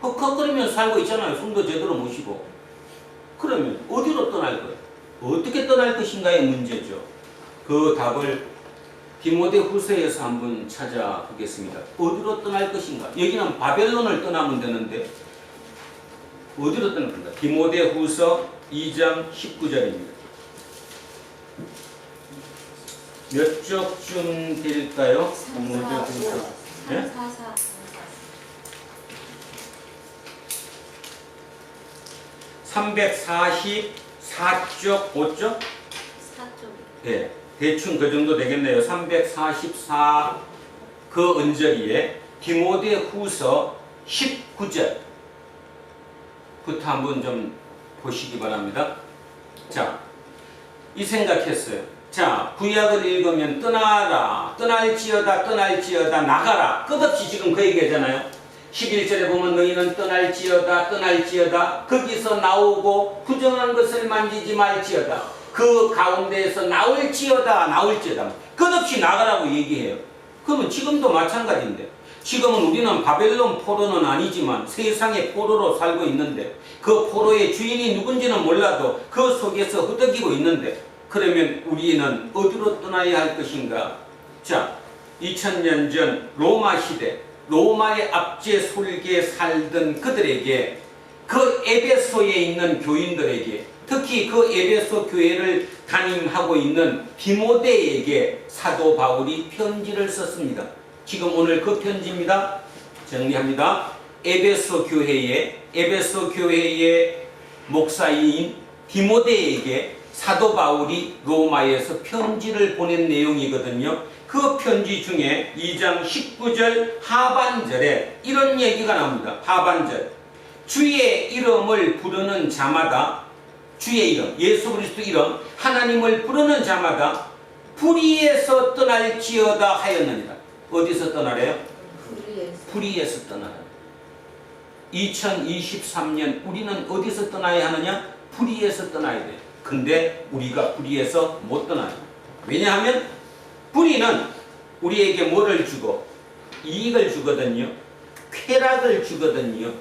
헉헉거리며 살고 있잖아요. 숨도 제대로 못 쉬고. 그러면 어디로 떠날 거예요? 어떻게 떠날 것인가의 문제죠. 그 답을 디모데후서에서 한번 찾아보겠습니다. 어디로 떠날 것인가? 여기는 바벨론을 떠나면 되는데 어디로 떠날 건가? 디모데후서 2장 19절입니다. 몇 쪽쯤 될까요? 디모데후서. 네? 344쪽 5쪽? 4쪽. 네, 대충 그 정도 되겠네요. 344 그 언저리에 디모데후서 19절부터 한번 좀 보시기 바랍니다. 자, 이 생각했어요. 자, 구약을 읽으면 떠나라, 떠날지어다, 떠날지어다, 나가라. 끝없이 지금 그 얘기잖아요. 11절에 보면 너희는 떠날지어다, 떠날지어다. 거기서 나오고 부정한 것을 만지지 말지어다. 그 가운데에서 나올지어다 끝없이 나가라고 얘기해요. 그러면 지금도 마찬가지인데, 지금은 우리는 바벨론 포로는 아니지만 세상의 포로로 살고 있는데, 그 포로의 주인이 누군지는 몰라도 그 속에서 흐덕이고 있는데, 그러면 우리는 어디로 떠나야 할 것인가? 자, 2000년 전 로마 시대, 로마의 압제 솔기에 살던 그들에게, 그 에베소에 있는 교인들에게, 특히 그 에베소 교회를 담임하고 있는 디모데에게 사도 바울이 편지를 썼습니다. 지금 오늘 그 편지입니다. 정리합니다. 에베소 교회의 목사인 디모데에게 사도 바울이 로마에서 편지를 보낸 내용이거든요. 그 편지 중에 2장 19절 하반절에 이런 얘기가 나옵니다. 하반절. 주의 이름을 부르는 자마다, 주의 이름, 예수 그리스도 이름, 하나님을 부르는 자마다 불의에서 떠날지어다 하였느니라. 어디서 떠나래요? 불의에서 떠나라. 2023년 우리는 어디서 떠나야 하느냐? 불의에서 떠나야 돼. 근데 우리가 불의에서 못 떠나요. 왜냐하면 불의는 우리에게 뭐를 주고? 이익을 주거든요. 쾌락을 주거든요.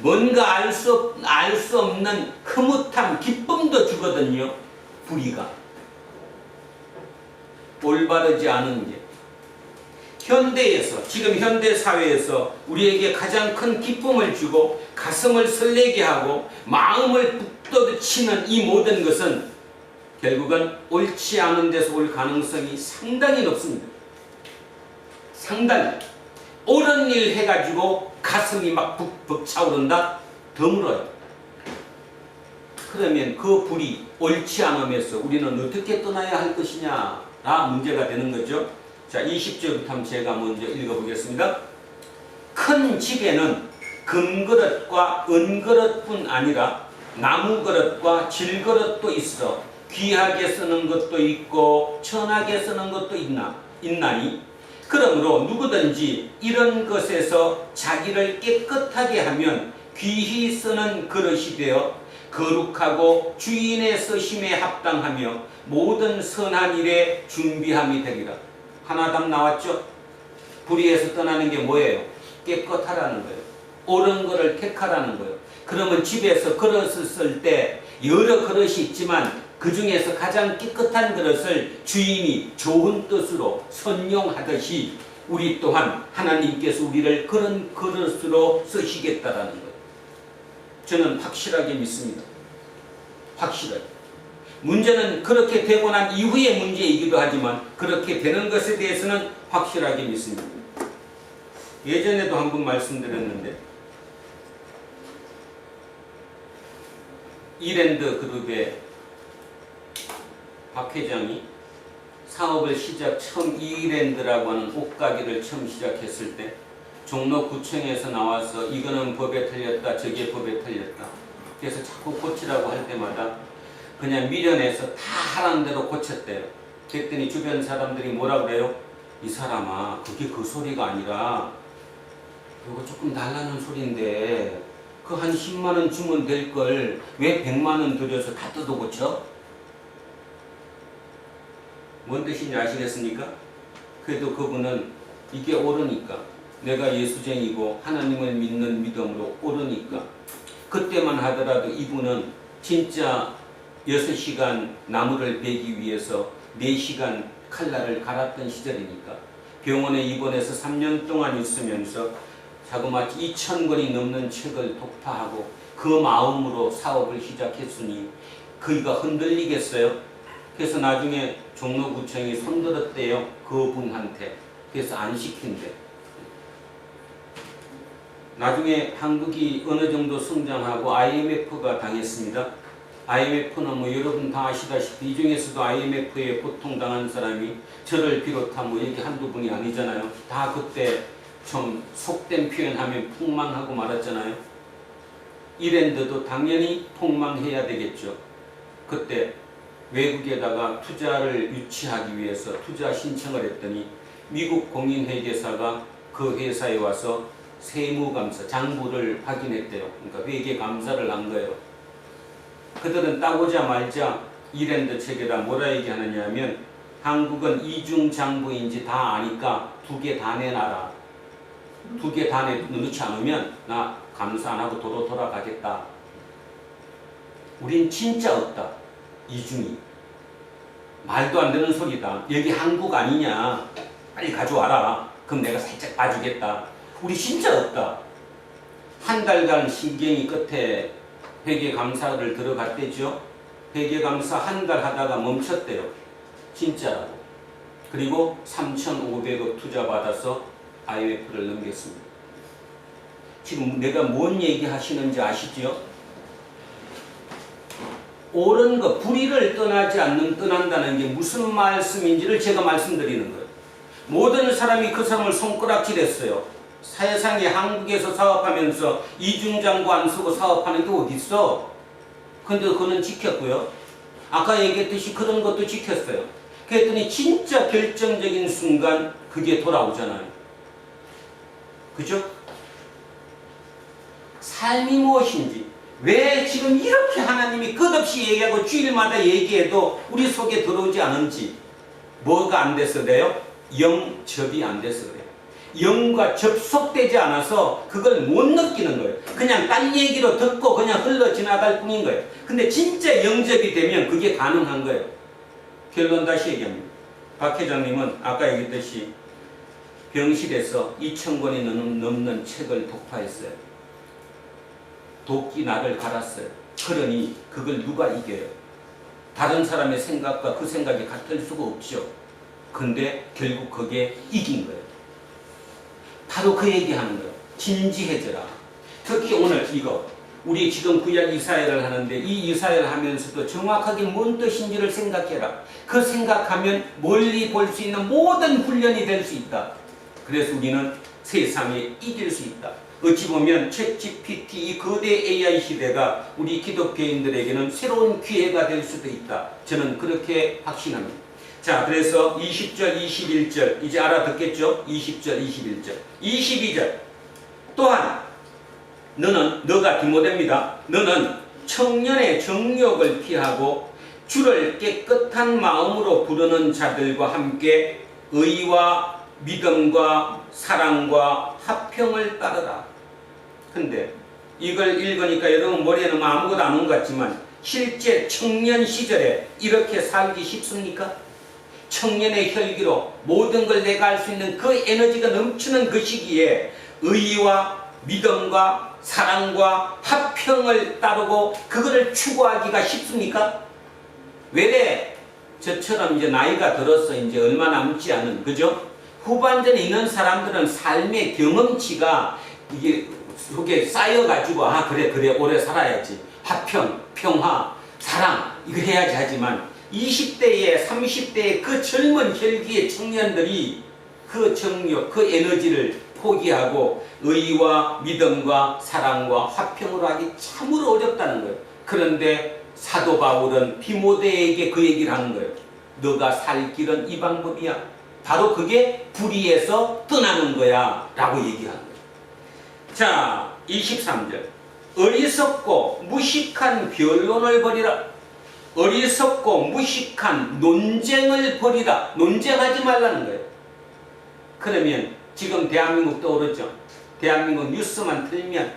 뭔가 알 수 없는 흐뭇함, 기쁨도 주거든요. 불의가. 올바르지 않은 게. 현대에서, 지금 현대 사회에서 우리에게 가장 큰 기쁨을 주고 가슴을 설레게 하고 마음을 북돋치는 이 모든 것은 결국은 옳지 않은 데서 올 가능성이 상당히 높습니다. 상당히. 옳은 일 해가지고 가슴이 막 벅차오른다? 드물어요. 그러면 그 불이 옳지 않음에서 우리는 어떻게 떠나야 할 것이냐가 문제가 되는 거죠. 자, 20절부터 제가 먼저 읽어보겠습니다. 큰 집에는 금그릇과 은그릇뿐 아니라 나무그릇과 질그릇도 있어 귀하게 쓰는 것도 있고 천하게 쓰는 것도 있나니 그러므로 누구든지 이런 것에서 자기를 깨끗하게 하면 귀히 쓰는 그릇이 되어 거룩하고 주인의 쓰심에 합당하며 모든 선한 일에 준비함이 되리라. 하나답 나왔죠? 불의에서 떠나는 게 뭐예요? 깨끗하라는 거예요. 옳은 것을 택하라는 거예요. 그러면 집에서 그릇을 쓸 때 여러 그릇이 있지만 그 중에서 가장 깨끗한 그릇을 주인이 좋은 뜻으로 선용하듯이 우리 또한 하나님께서 우리를 그런 그릇으로 쓰시겠다라는 거예요. 저는 확실하게 믿습니다. 확실하게. 문제는 그렇게 되고 난 이후의 문제이기도 하지만 그렇게 되는 것에 대해서는 확실하게 믿습니다. 예전에도 한번 말씀드렸는데 이랜드 그룹의 박 회장이 사업을 처음 이랜드라고 하는 옷가게를 처음 시작했을 때 종로구청에서 나와서 이거는 법에 틀렸다, 저게 법에 틀렸다. 그래서 자꾸 고치라고 할 때마다 그냥 미련해서 다 하라는 대로 고쳤대요. 그랬더니 주변 사람들이 뭐라 그래요? 이 사람아, 그게 그 소리가 아니라 그거 조금 달라는 소리인데 그 한 10만 원 주면 될 걸 왜 100만 원 들여서 다 뜯어 고쳐? 뭔 뜻인지 아시겠습니까? 그래도 그분은 이게 옳으니까 내가 예수쟁이고 하나님을 믿는 믿음으로 옳으니까 그때만 하더라도 이분은 진짜 6시간 나무를 베기 위해서 4시간 칼날을 갈았던 시절이니까 병원에 입원해서 3년 동안 있으면서 자그마치 2,000권이 넘는 책을 독파하고 그 마음으로 사업을 시작했으니 그이가 흔들리겠어요? 그래서 나중에 종로구청이 손들었대요. 그분한테. 그래서 안 시킨대. 나중에 한국이 어느 정도 성장하고 IMF가 당했습니다. IMF는 뭐 여러분 다 아시다시피 이 중에서도 IMF에 고통당한 사람이 저를 비롯한 뭐 여기 한두 분이 아니잖아요. 다 그때 좀 속된 표현하면 폭망하고 말았잖아요. 이랜드도 당연히 폭망해야 되겠죠. 그때 외국에다가 투자를 유치하기 위해서 투자 신청을 했더니 미국 공인회계사가 그 회사에 와서 세무감사, 장부를 확인했대요. 그러니까 회계 감사를 한 거예요. 그들은 따고자 말자 이랜드 책에다 뭐라 얘기하느냐 하면 한국은 이중장부인지 다 아니까 2개 다 내놔라. 2개 다 내놓지 않으면 나 감사 안 하고 도로 돌아가겠다. 우린 진짜 없다. 이중이. 말도 안 되는 소리다. 여기 한국 아니냐. 빨리 가져와라. 그럼 내가 살짝 봐주겠다. 우리 진짜 없다. 한 달간 신경이 끝에 회계감사를 들어갔대죠. 회계감사 한 달 하다가 멈췄대요. 진짜라고. 그리고 3,500억 투자 받아서 IMF를 넘겼습니다. 지금 내가 뭔 얘기 하시는지 아시죠? 옳은 것, 불의를 떠난다는 게 무슨 말씀인지를 제가 말씀드리는 거예요. 모든 사람이 그 사람을 손가락질했어요. 세상에 한국에서 사업하면서 이중장부 안 쓰고 사업하는 게 어디 있어? 근데 그거는 지켰고요. 아까 얘기했듯이 그런 것도 지켰어요. 그랬더니 진짜 결정적인 순간 그게 돌아오잖아요. 그죠? 삶이 무엇인지, 왜 지금 이렇게 하나님이 끝없이 얘기하고 주일마다 얘기해도 우리 속에 들어오지 않은지, 뭐가 안 돼서 그래요? 영접이 안 돼서 그래요. 영과 접속되지 않아서 그걸 못 느끼는 거예요. 그냥 딴 얘기로 듣고 그냥 흘러 지나갈 뿐인 거예요. 근데 진짜 영접이 되면 그게 가능한 거예요. 결론 다시 얘기합니다. 박 회장님은 아까 얘기했듯이 병실에서 2,000권이 넘는 책을 독파했어요. 도끼 나를 갈았어요. 그러니 그걸 누가 이겨요? 다른 사람의 생각과 그 생각이 같을 수가 없죠. 근데 결국 그게 이긴 거예요. 바로 그 얘기하는 거예요. 진지해져라. 특히 오늘 이거 우리 지금 구약 이사야를 하는데 이 이사야를 하면서도 정확하게 뭔 뜻인지를 생각해라. 그 생각하면 멀리 볼 수 있는 모든 훈련이 될 수 있다. 그래서 우리는 세상에 이길 수 있다. 어찌 보면 챗GPT 이 거대 AI 시대가 우리 기독교인들에게는 새로운 기회가 될 수도 있다. 저는 그렇게 확신합니다. 자, 그래서 20절, 21절 이제 알아듣겠죠? 20절, 21절, 22절 또한 너가 디모데입니다. 너는 청년의 정욕을 피하고 주를 깨끗한 마음으로 부르는 자들과 함께 의와 믿음과 사랑과 화평을 따르라. 근데 이걸 읽으니까 여러분 머리에는 아무것도 안 온 것 같지만 실제 청년 시절에 이렇게 살기 쉽습니까? 청년의 혈기로 모든 걸 내가 할 수 있는 그 에너지가 넘치는 그 시기에 의와 믿음과 사랑과 화평을 따르고 그거를 추구하기가 쉽습니까? 왜래? 저처럼 이제 나이가 들어서 이제 얼마 남지 않은, 그죠? 후반전에 있는 사람들은 삶의 경험치가 이게 속에 쌓여가지고 그래 오래 살아야지, 화평, 평화, 사랑 이거 해야지 하지만 20대에 30대의 그 젊은 혈기의 청년들이 그 정욕, 그 에너지를 포기하고 의와 믿음과 사랑과 화평으로 하기 참으로 어렵다는 거예요. 그런데 사도 바울은 디모데에게 그 얘기를 하는 거예요. 너가 살 길은 이 방법이야. 바로 그게 불의에서 떠나는 거야 라고 얘기하는 거예요. 자, 23절 어리석고 무식한 변론을 버리라. 어리석고 무식한 논쟁을 버리라. 논쟁하지 말라는 거예요. 그러면 지금 대한민국 떠오르죠. 대한민국 뉴스만 틀면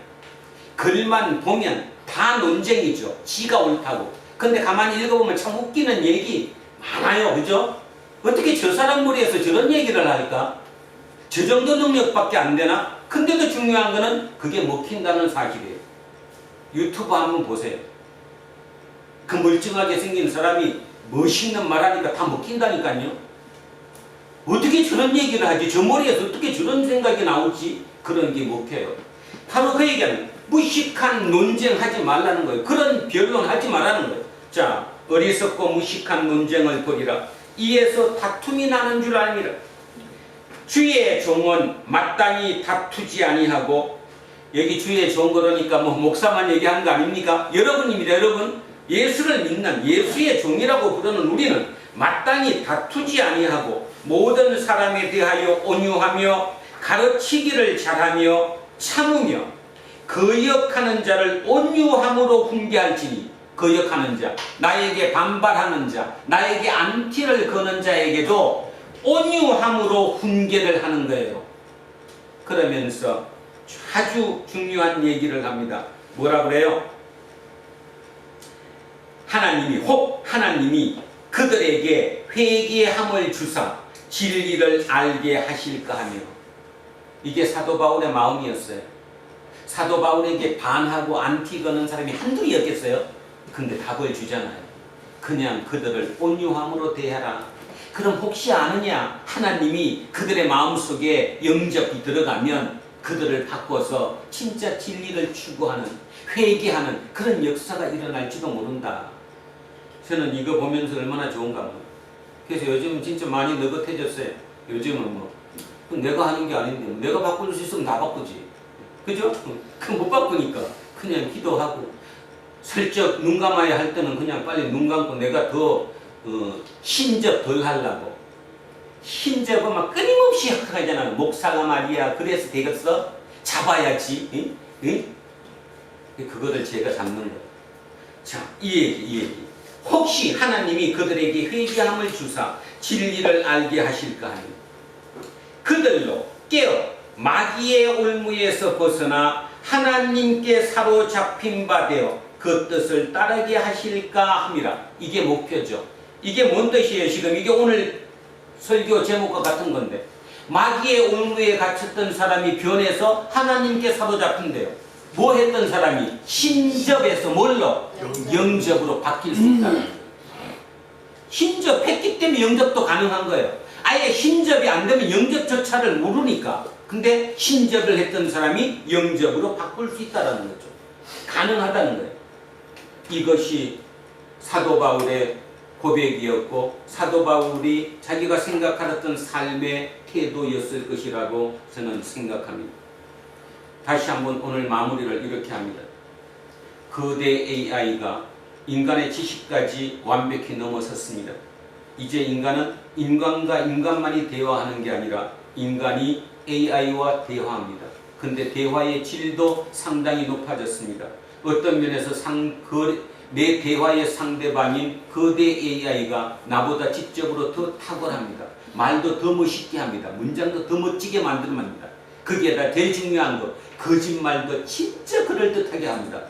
글만 보면 다 논쟁이죠. 지가 옳다고. 근데 가만히 읽어보면 참 웃기는 얘기 많아요. 그죠? 어떻게 저 사람 머리에서 저런 얘기를 할까? 저 정도 능력밖에 안 되나? 근데도 중요한 거는 그게 먹힌다는 사실이에요. 유튜브 한번 보세요. 그 멀쩡하게 생긴 사람이 멋있는 말하니까 다 먹힌다니까요. 어떻게 저런 얘기를 하지? 저 머리에서 어떻게 저런 생각이 나오지? 그런 게 먹혀요. 바로 그 얘기는 무식한 논쟁하지 말라는 거예요. 그런 변론하지 말라는 거예요. 자, 어리석고 무식한 논쟁을 버리라. 이에서 다툼이 나는 줄 아니라. 주의 종은 마땅히 다투지 아니하고, 여기 주의 종 그러니까 뭐 목사만 얘기하는 거 아닙니까? 여러분입니다. 여러분, 예수를 믿는 예수의 종이라고 부르는 우리는 마땅히 다투지 아니하고 모든 사람에 대하여 온유하며 가르치기를 잘하며 참으며 거역하는 자를 온유함으로 훈계할지니. 거역하는 자, 나에게 반발하는 자, 나에게 안티를 거는 자에게도 온유함으로 훈계를 하는 거예요. 그러면서 아주 중요한 얘기를 합니다. 뭐라 그래요? 하나님이 그들에게 회개함을 주사 진리를 알게 하실까 하며. 이게 사도 바울의 마음이었어요. 사도 바울에게 반하고 안티 거는 사람이 한둘이었겠어요? 근데 답을 주잖아요. 그냥 그들을 온유함으로 대하라. 그럼 혹시 아느냐? 하나님이 그들의 마음속에 영접이 들어가면 그들을 바꿔서 진짜 진리를 추구하는, 회개하는 그런 역사가 일어날지도 모른다. 저는 이거 보면서 얼마나 좋은가. 그래서 요즘은 진짜 많이 느긋해졌어요. 요즘은 뭐 내가 하는 게 아닌데 내가 바꿀 수 있으면 다 바꾸지. 그죠? 그 못 바꾸니까 그냥 기도하고, 슬쩍 눈 감아야 할 때는 그냥 빨리 눈 감고 내가 더 신접 덜 하려고. 신접은 막 끊임없이 하잖아. 목사가 말이야 그래서 되겠어? 잡아야지. 응? 응? 그거를 제가 잡는 거예요. 자, 이 얘기. 혹시 하나님이 그들에게 회개함을 주사 진리를 알게 하실까 하니 그들로 깨어 마귀의 올무에서 벗어나 하나님께 사로잡힌 바 되어 그 뜻을 따르게 하실까 함이라. 이게 목표죠. 이게 뭔 뜻이에요? 지금 이게 오늘 설교 제목과 같은 건데, 마귀의 올무에 갇혔던 사람이 변해서 하나님께 사로잡힌대요. 뭐 했던 사람이 신접에서 뭘로? 영접으로 바뀔 수 있다는 거예요. 신접했기 때문에 영접도 가능한 거예요. 아예 신접이 안 되면 영접조차를 모르니까. 근데 신접을 했던 사람이 영접으로 바꿀 수 있다는 거죠. 가능하다는 거예요. 이것이 사도 바울의 고백이었고 사도 바울이 자기가 생각하던 삶의 태도였을 것이라고 저는 생각합니다. 다시 한번 오늘 마무리를 이렇게 합니다. 거대 AI가 인간의 지식까지 완벽히 넘어섰습니다. 이제 인간은 인간과 인간만이 대화하는 게 아니라 인간이 AI와 대화합니다. 근데 대화의 질도 상당히 높아졌습니다. 어떤 면에서 내 대화의 상대방인 거대 AI가 나보다 지적으로 더 탁월합니다. 말도 더 멋있게 합니다. 문장도 더 멋지게 만듭니다. 거기에다 제일 중요한 거, 거짓말도 진짜 그럴듯하게 합니다.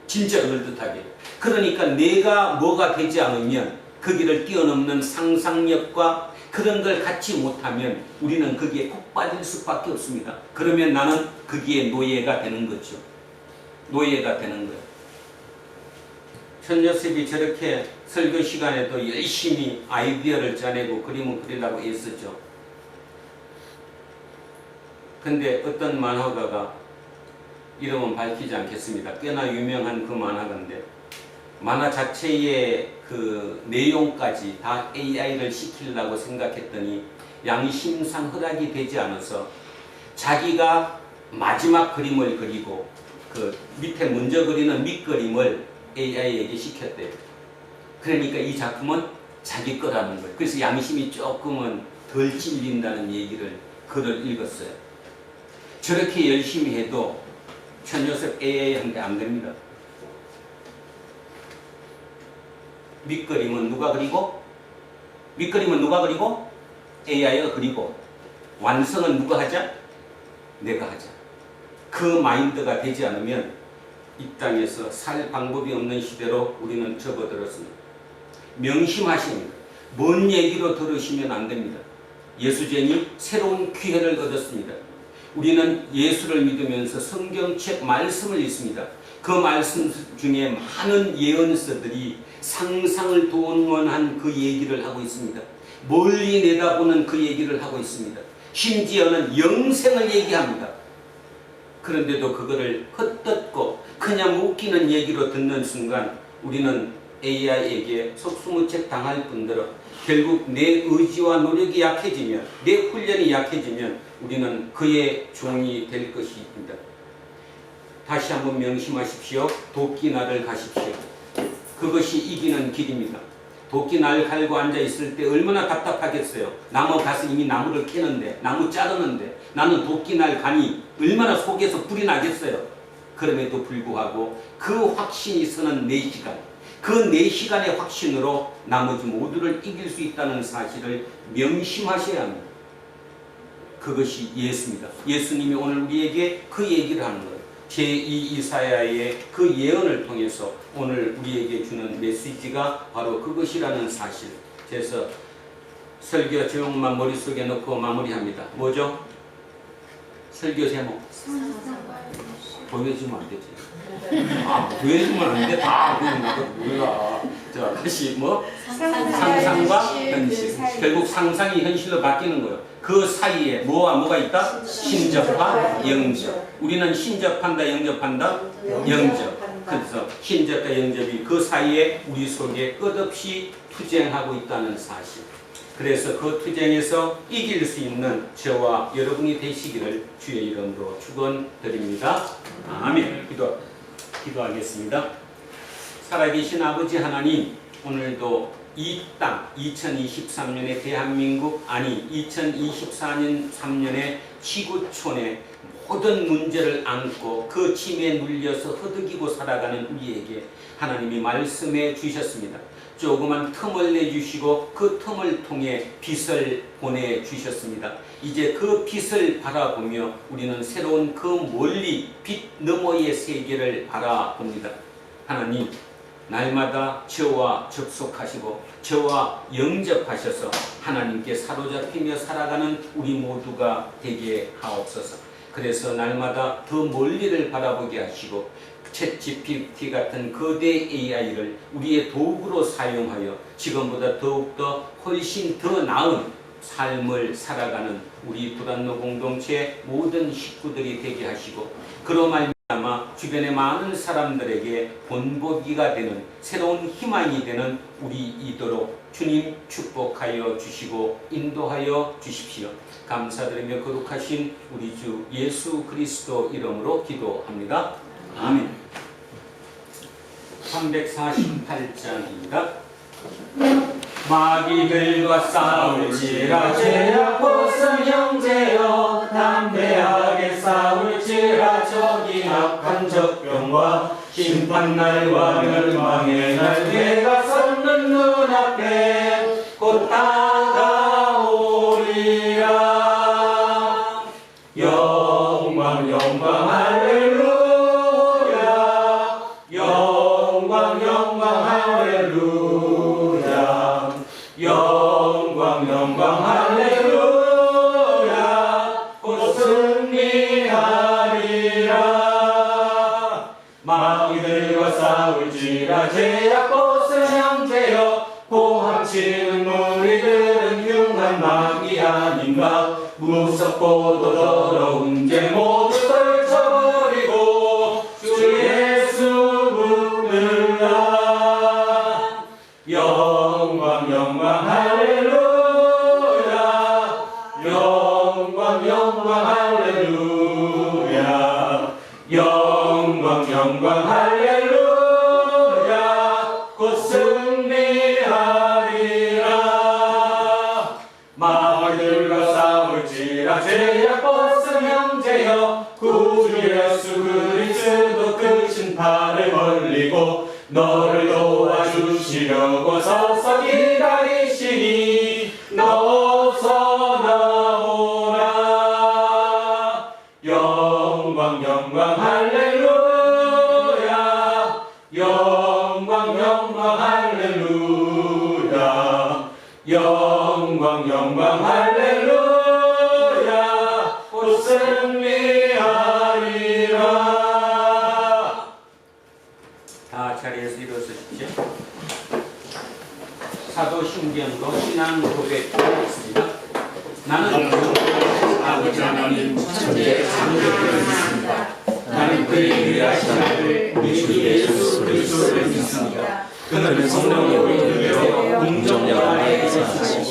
진짜 그럴듯하게. 그러니까 내가 뭐가 되지 않으면 거기를 뛰어넘는 상상력과 그런 걸 갖지 못하면 우리는 거기에 콕 빠질 수밖에 없습니다. 그러면 나는 거기에 노예가 되는 거죠. 노예가 되는 거예요. 천요셉이 저렇게 설교 시간에도 열심히 아이디어를 짜내고 그림을 그리려고 애쓰죠. 근데 어떤 만화가가, 이름은 밝히지 않겠습니다. 꽤나 유명한 그 만화가인데, 만화 자체의 그 내용까지 다 AI를 시키려고 생각했더니 양심상 허락이 되지 않아서 자기가 마지막 그림을 그리고 그 밑에 먼저 그리는 밑그림을 AI에게 시켰대요. 그러니까 이 작품은 자기 거라는 거예요. 그래서 양심이 조금은 덜 찔린다는 글을 읽었어요. 저렇게 열심히 해도 천요셉 AI한테 안 됩니다. 밑그림은 누가 그리고? 밑그림은 누가 그리고? AI가 그리고. 완성은 누가 하자? 내가 하자. 그 마인드가 되지 않으면 이 땅에서 살 방법이 없는 시대로 우리는 접어들었습니다. 명심하십니다. 먼 얘기로 들으시면 안 됩니다. 예수쟁이 새로운 기회를 얻었습니다. 우리는 예수를 믿으면서 성경책 말씀을 읽습니다. 그 말씀 중에 많은 예언서들이 상상을 동원한 그 얘기를 하고 있습니다. 멀리 내다보는 그 얘기를 하고 있습니다. 심지어는 영생을 얘기합니다. 그런데도 그거를 헛듣고 그냥 웃기는 얘기로 듣는 순간 우리는 AI에게 속수무책 당할 뿐더러 결국 내 의지와 노력이 약해지면, 내 훈련이 약해지면 우리는 그의 종이 될 것입니다. 다시 한번 명심하십시오. 도끼날을 가십시오. 그것이 이기는 길입니다. 도끼날 갈고 앉아 있을 때 얼마나 답답하겠어요. 나무 가서 이미 나무를 캐는데, 나무 자르는데 나는 도끼날 가니 얼마나 속에서 불이 나겠어요. 그럼에도 불구하고 그 확신이 서는 4시간, 그 4시간의 확신으로 나머지 모두를 이길 수 있다는 사실을 명심하셔야 합니다. 그것이 예수입니다. 예수님이 오늘 우리에게 그 얘기를 하는 거예요. 제2 이사야의 그 예언을 통해서 오늘 우리에게 주는 메시지가 바로 그것이라는 사실. 그래서 설교 제목만 머릿속에 넣고 마무리합니다. 뭐죠? 설교 제목 보여주면 안 되지. 보여주면 안 돼. 다 몰라. 자, 다시 뭐? 상상과 현실. 결국 상상이 현실로 바뀌는 거예요. 그 사이에 뭐와 뭐가 있다? 신접과 영접. 우리는 신접한다, 영접한다? 영접. 그래서 신접과 영접이 그 사이에 우리 속에 끝없이 투쟁하고 있다는 사실. 그래서 그 투쟁에서 이길 수 있는 저와 여러분이 되시기를 주의 이름으로 축원드립니다. 아멘. 기도하겠습니다. 살아계신 아버지 하나님, 오늘도 이 땅 2023년의 대한민국, 아니 2024년 3년의 지구촌의 모든 문제를 안고 그 짐에 눌려서 허덕이고 살아가는 우리에게 하나님이 말씀해 주셨습니다. 조그만 틈을 내주시고 그 틈을 통해 빛을 보내주셨습니다. 이제 그 빛을 바라보며 우리는 새로운 그 멀리 빛 너머의 세계를 바라봅니다. 하나님, 날마다 저와 접속하시고 저와 영접하셔서 하나님께 사로잡히며 살아가는 우리 모두가 되게 하옵소서. 그래서 날마다 더 멀리를 바라보게 하시고 챗GPT 같은 거대 AI를 우리의 도구로 사용하여 지금보다 더욱더 훨씬 더 나은 삶을 살아가는 우리 부단노 공동체 모든 식구들이 되게 하시고, 그로 말미암아 주변의 많은 사람들에게 본보기가 되는 새로운 희망이 되는 우리이도록 주님 축복하여 주시고 인도하여 주십시오. 감사드리며 거룩하신 우리 주 예수 그리스도 이름으로 기도합니다. 아멘. 348장입니다. 마귀들과 싸울지라 죄악 벗은 형제여, 담대하게 싸울지라 적이 악한 적병과 심판날과 멸망의 날 내가 섰는 눈앞에 곧 다가오리라. 영광 영광 할렐루야, 영광 영광 할렐루야, 영광 영광 할렐루야, 곧 승리하리라. 마귀들과 싸울지라 죄악 벗은 형제여, 고함치는 무리들은 흉한 마귀 아닌가. 무섭고도 더러운 죄 모두 떨쳐버리고 주 예수 붙들라. 영광 영광 할렐루야, 영광 영광 할렐루야, 영광 영광 할렐루야, 곧 승리하리라. 마귀들과 싸울지라 죄악 벗은 형제여, 구주 예수 그리스도 그 신발을 벌리고 너를 도와주시려고 서서 기다리시니 너서 나오라. 영광 영광 할렐루야, 영광 영광 할렐루야, 영광 영광 할렐루야, 곧 승리하리라. 다 자리에서 일어서십시오. 사도신경으로 신앙 고백하겠습니다. 나는 아버지 하나님 천지의 창조주를 믿습니다. 나는 그의 유일하신 아들 우리 주 예수 그리스도를 믿습니다. 그는 성령으로 인도되어 공정령을 사하시고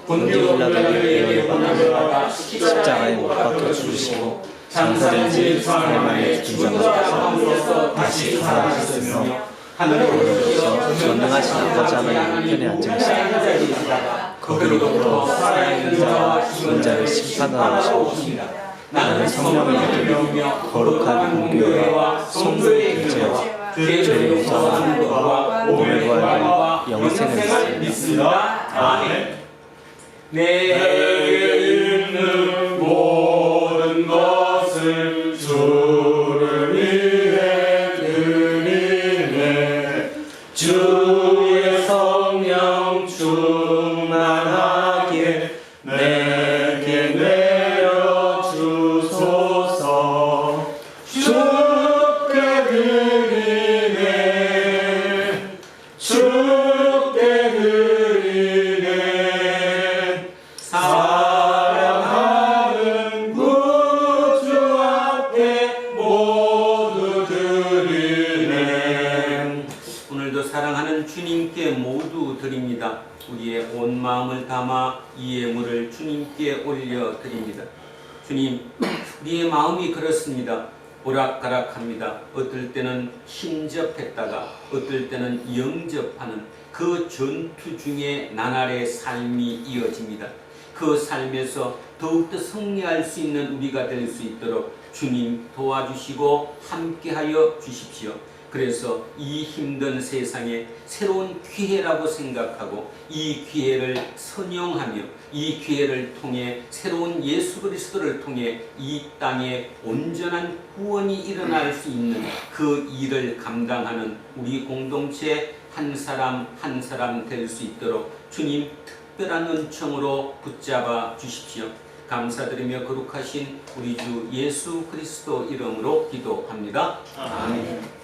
본디오 빌라도에게 고난을 받아 십자가에 못 박혀 죽으시고 장사된 지 3일 만에 중정하셔서 다시 살아나셨으며 하늘에 오르셔서 전능하신 아버지 하나님 편에 앉으시다. 거기로부터 살아있는 자와 죽은 자를 심판하러 오십니다. 나는 성령을 믿으며 거룩한 공교회와 성도의 교제와 죄를 용서하는 것과 몸의 부활과 영생을 믿습니다. 아멘. 내게 있는 모든 것을 주를 위해 드리네. 주의 성령 충만하게 내게 내려주소서. 주께 드리네. 주께 드리네. 사랑하는 구주 앞에 모두 드리네. 오늘도 사랑하는 주님께 모두 드립니다. 우리의 온 마음을 담아 이 예물을 주님께 올려드립니다. 주님, 우리의 마음이 그렇습니다. 오락가락합니다. 어떨 때는 힘접했다가 어떨 때는 영접하는 그 전투 중에 나날의 삶이 이어집니다. 그 삶에서 더욱더 승리할 수 있는 우리가 될 수 있도록 주님 도와주시고 함께하여 주십시오. 그래서 이 힘든 세상에 새로운 기회라고 생각하고 이 기회를 선용하며 이 기회를 통해 새로운 예수 그리스도를 통해 이 땅에 온전한 구원이 일어날 수 있는 그 일을 감당하는 우리 공동체 한 사람 한 사람 될 수 있도록 주님 특별한 은총으로 붙잡아 주십시오. 감사드리며 거룩하신 우리 주 예수 그리스도 이름으로 기도합니다. 아멘.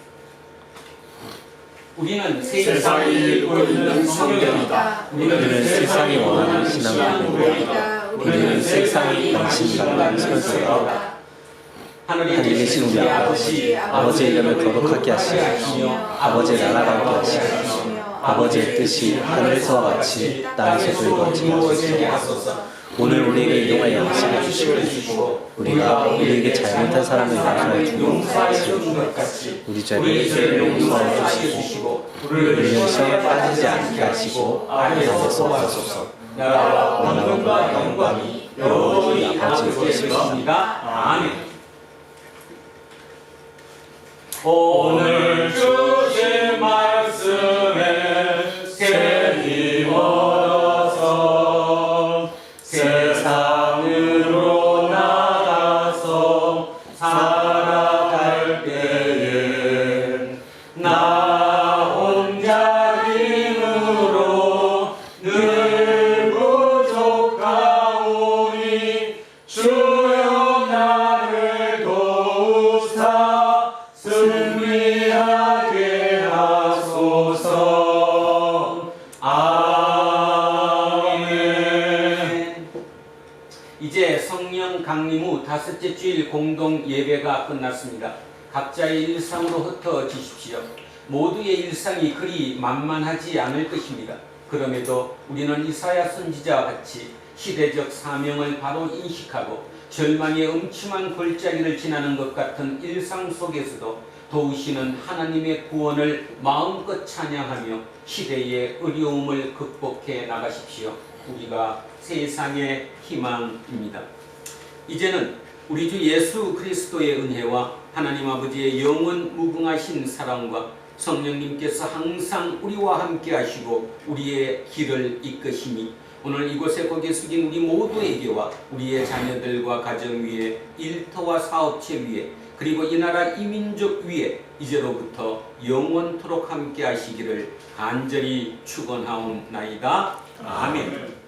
우리는 세상이 읽고 있는 성경이다. 우리는 세상이 원하는 신앙입니다. 우리는 세상이 관심 갖는 설교다. 하늘에 계신 우리 아버지, 아버지의 이름을 거룩하게 하시며 아버지의 나라가 오게 하시며 아버지의 뜻이 하늘에서와 같이 땅에서도 이루어지게 하소서. 오늘 우리에게 일용할 양식을 주시고 우리가 우리에게 잘못한 사람을 용서해 주는 것 같이 우리 죄를 용서해 주시고 우리를 시험에 빠지지 않게 하시고 악에서 하소서. 나라와 권능과 영광이 여호와 아버지께 있습니다. 아멘. 오늘 주신 말씀에 새 힘 얻어서 세상으로 나가서 살아갈 때에 나 혼자 힘으로 늘 부족하오니 주여 나를 도우사 승리하게 하소서. 아멘. 이제 성령 강림 후 다섯째 주일 공동 예배가 끝났습니다. 각자의 일상으로 흩어지십시오. 모두의 일상이 그리 만만하지 않을 것입니다. 그럼에도 우리는 이사야 선지자와 같이 시대적 사명을 바로 인식하고 절망의 음침한 골짜기를 지나는 것 같은 일상 속에서도 도우시는 하나님의 구원을 마음껏 찬양하며 시대의 어려움을 극복해 나가십시오. 우리가 세상의 희망입니다. 이제는 우리 주 예수 그리스도의 은혜와 하나님 아버지의 영원 무궁하신 사랑과 성령님께서 항상 우리와 함께 하시고 우리의 길을 이끄시니 오늘 이곳에 고개 숙인 우리 모두에게와 우리의 자녀들과 가정 위에 일터와 사업체 위에 그리고 이 나라 이민족 위에 이제로부터 영원토록 함께 하시기를 간절히 축원하옵나이다. 아멘.